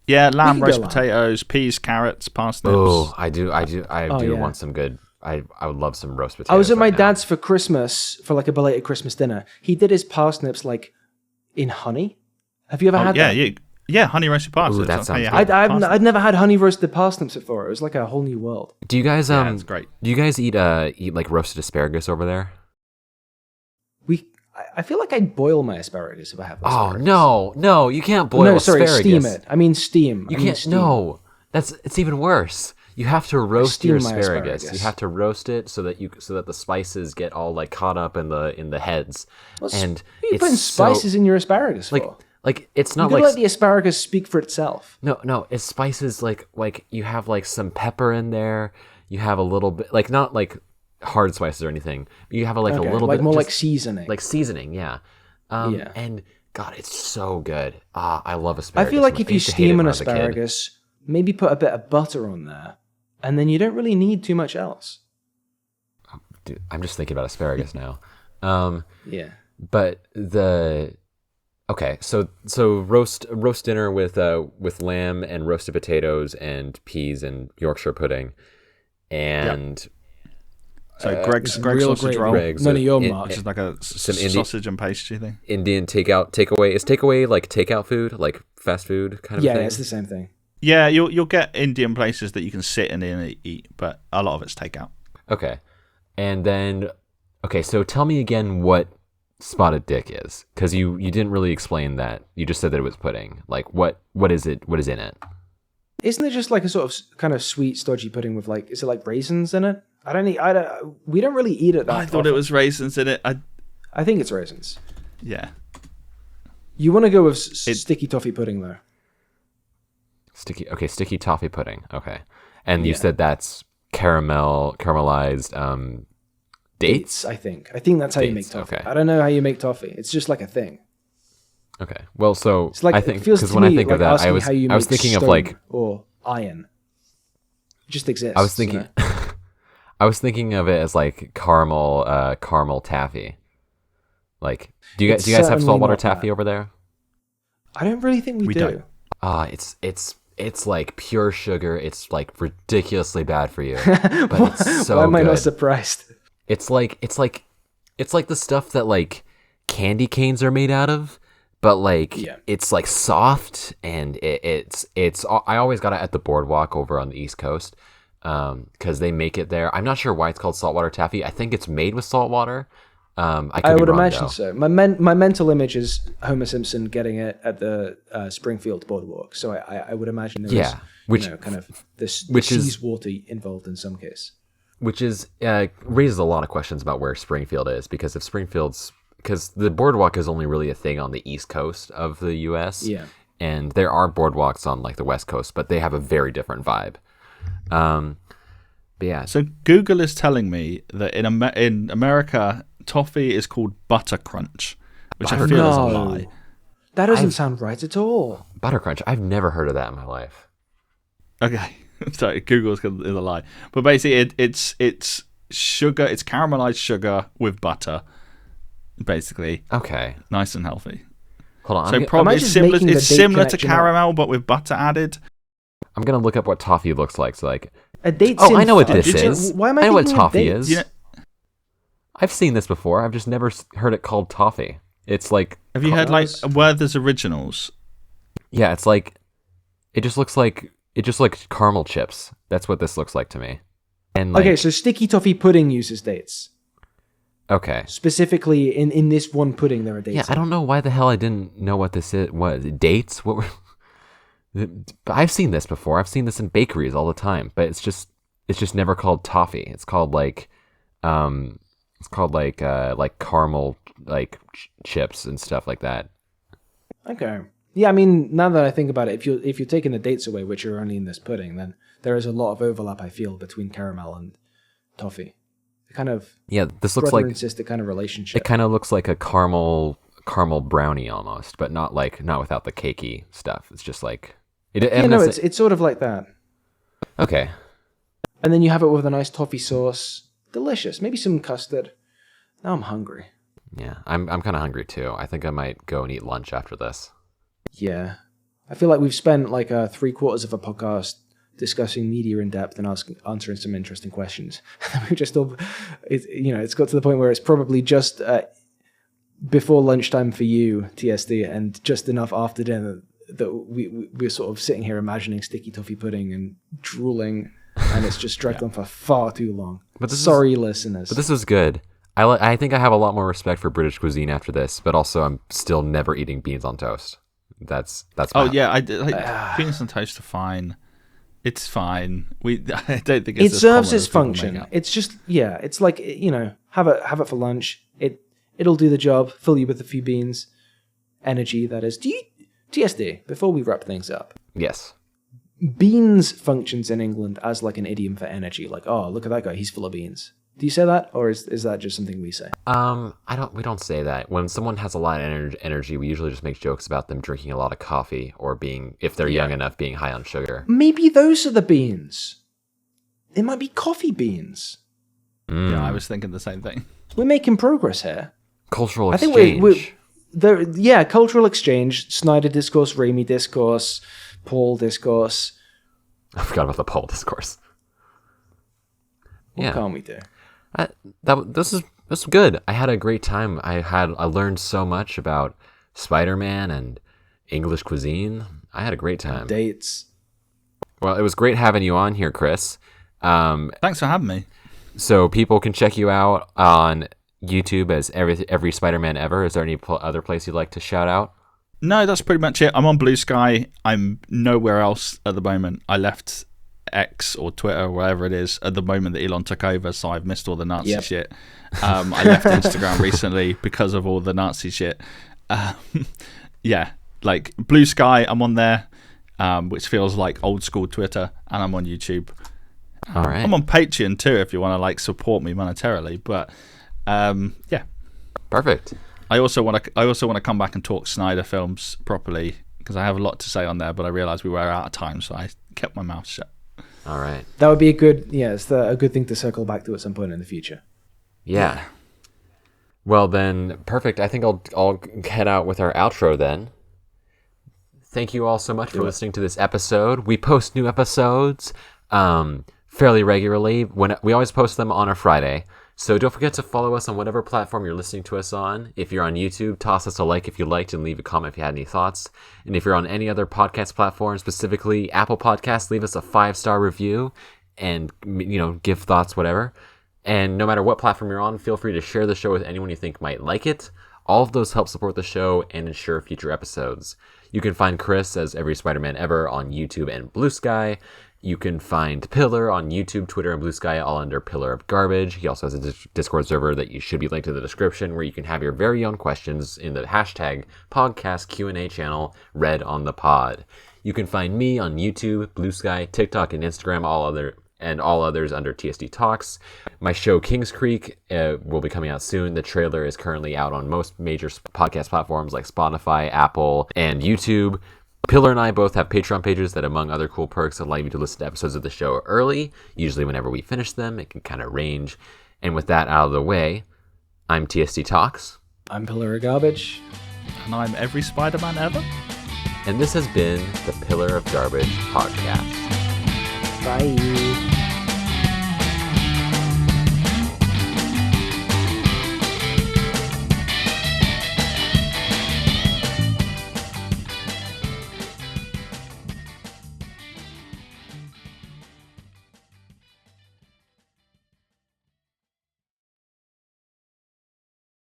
Yeah, lamb, roast potatoes, peas, carrots, parsnips. Oh, I do want some good... I would love some roast potatoes. I was at my dad's for Christmas, for like a belated Christmas dinner. He did his parsnips like in honey. Have you ever had that? Yeah, honey roasted parsnips. Ooh, that sounds good. I'd never had honey roasted parsnips before. It was like a whole new world. Do you guys it's great. Do you guys eat like roasted asparagus over there? I feel like I'd boil my asparagus if I have asparagus. Oh no, you can't boil asparagus. Steam it. I mean steam. No, it's even worse. You have to roast your asparagus. You have to roast it so that the spices get all like caught up in the heads. And you putting spices in your asparagus for? Like it's not you like let the asparagus speak for itself. No, it's spices like you have like some pepper in there. You have a little bit like not like hard spices or anything. You have a little bit more like seasoning. Like seasoning, yeah. And God, it's so good. I love asparagus. I feel like if you steam an asparagus, maybe put a bit of butter on there, and then you don't really need too much else. Dude, I'm just thinking about asparagus now. Yeah. But so roast dinner with lamb and roasted potatoes and peas and Yorkshire pudding, and so Greg's sausage roll. None of your mark. Which is like a sausage and pastry thing. Indian takeaway. Is takeaway like takeout food, like fast food kind of thing? Yeah, it's the same thing. Yeah, you'll get Indian places that you can sit in and eat, but a lot of it's takeout. Okay, and then so tell me again what spotted dick is, because you didn't really explain that. You just said that it was pudding. Like what is it? What is in it? Isn't it just like a sort of kind of sweet, stodgy pudding with like, is it like raisins in it? We don't really eat it that I thought it was raisins in it. I think it's raisins. Yeah. You want to go with sticky toffee pudding though. Sticky toffee pudding. Okay. And you said that's caramelized dates? I think that's how you make toffee. Okay. I don't know how you make toffee. It's just like a thing. Okay. Well, so it's like, I think because when I think of that, I was thinking of like or iron. It just exists. I was thinking I was thinking of it as like caramel taffy. Like, do you guys have saltwater taffy over there? I don't really think we do. It's like pure sugar. It's like ridiculously bad for you. But it's so Why am I good. not surprised? It's like the stuff that like candy canes are made out of, but like it's like soft and it's I always got it at the boardwalk over on the East Coast. because they make it there. I'm not sure why it's called saltwater taffy. I think it's made with salt water. I would imagine so. My mental image is Homer Simpson getting it at the Springfield Boardwalk. So I would imagine there is kind of this sea's water involved in some case. Which is raises a lot of questions about where Springfield is, because because the boardwalk is only really a thing on the East Coast of the U.S. Yeah, and there are boardwalks on like the West Coast, but they have a very different vibe. But yeah. So Google is telling me that in America, toffee is called butter crunch, which I feel is a lie. That doesn't sound right at all. Butter crunch. I've never heard of that in my life. Okay. Sorry, Google is a lie. But basically, it's sugar. It's caramelized sugar with butter, basically. Okay. Nice and healthy. Hold on. So probably it's similar to caramel, but with butter added. I'm going to look up what toffee looks like. So like a date. Oh, I know what this is. Why am I know what thinking toffee is. Yeah. I've seen this before. I've just never heard it called toffee. It's like... Have you heard like Werther's Originals? Yeah, it's like... It just looks like caramel chips. That's what this looks like to me. And like, okay, so sticky toffee pudding uses dates. Okay. Specifically, in this one pudding, there are dates. Yeah, I don't know why the hell I didn't know what this is. What, dates? What were... I've seen this before. I've seen this in bakeries all the time, but it's just never called toffee. It's called like caramel chips and stuff like that. Okay. Yeah, I mean, now that I think about it, if you're taking the dates away, which are only in this pudding, then there is a lot of overlap, I feel, between caramel and toffee. Kind of this looks like brother and sister kind of relationship. It kind of looks like a caramel brownie almost, but not without the cakey stuff. It's just like it's sort of like that. Okay. And then you have it with a nice toffee sauce. Delicious. Maybe some custard. Now I'm hungry. Yeah, I'm kind of hungry too. I think I might go and eat lunch after this. Yeah. I feel like we've spent like 3/4 of a podcast discussing media in depth and answering some interesting questions. We've just it's got to the point where it's probably just before lunchtime for you, TSD, and just enough after dinner that we're sort of sitting here imagining sticky toffee pudding and drooling, and it's just dragged on for far too long. But sorry, listeners. But this was good. I think I have a lot more respect for British cuisine after this, but also I'm still never eating beans on toast. That's beans on toast are fine. It's fine. I don't think it serves its function. It's just it's like have it for lunch. It'll do the job. Fill you with a few beans, energy. That is. Do you TSD? Before we wrap things up. Yes. Beans functions in England as like an idiom for energy. Like, oh, look at that guy. He's full of beans. Do you say that, or is that just something we say? We don't say that. When someone has a lot of energy, we usually just make jokes about them drinking a lot of coffee or being, if they're young enough, being high on sugar. Maybe those are the beans. It might be coffee beans. Yeah, I was thinking the same thing. We're making progress here. Cultural exchange. I think cultural exchange. Snyder Discourse, Raimi Discourse, Paul Discourse. I forgot about the Paul Discourse. What can't we do? This is good. I had a great time. I learned so much about Spider-Man and English cuisine. I had a great time. Dates. Well, it was great having you on here, Chris. Thanks for having me. So people can check you out on YouTube as every Spider-Man ever. Is there any other place you'd like to shout out? No, that's pretty much it. I'm on Blue Sky. I'm nowhere else at the moment. I left X or Twitter or whatever it is at the moment that Elon took over, so I've missed all the Nazi shit. I left Instagram recently because of all the Nazi shit. Like Blue Sky, I'm on there, which feels like old school Twitter, and I'm on YouTube. All right. I'm on Patreon too if you want to like support me monetarily, but perfect. I also want to come back and talk Snyder films properly because I have a lot to say on there, but I realized we were out of time, so I kept my mouth shut. All right. That would be a good thing to circle back to at some point in the future. Yeah. Well then, perfect. I think I'll head out with our outro then. Thank you all so much for listening to this episode. We post new episodes fairly regularly. When we always post them on a Friday. So don't forget to follow us on whatever platform you're listening to us on. If you're on YouTube, toss us a like if you liked and leave a comment if you had any thoughts. And if you're on any other podcast platform, specifically Apple Podcasts, leave us a 5-star review and, give thoughts, whatever. And no matter what platform you're on, feel free to share the show with anyone you think might like it. All of those help support the show and ensure future episodes. You can find Chris as Every Spider-Man Ever on YouTube and Blue Sky. You can find Pillar on YouTube, Twitter, and Blue Sky, all under Pillar of Garbage. He also has a Discord server that you should be linked in the description, where you can have your very own questions in the hashtag podcast Q&A channel read on the pod. You can find me on YouTube, Blue Sky, TikTok, and Instagram, all others under TSD Talks. My show Kings Creek will be coming out soon. The trailer is currently out on most major podcast platforms like Spotify, Apple, and YouTube. Pillar and I both have Patreon pages that, among other cool perks, allow you to listen to episodes of the show early, usually whenever we finish them. It can kind of range. And with that out of the way, I'm TSD Talks. I'm Pillar of Garbage. And I'm Every Spider-Man Ever. And this has been the Pillar of Garbage podcast. Bye.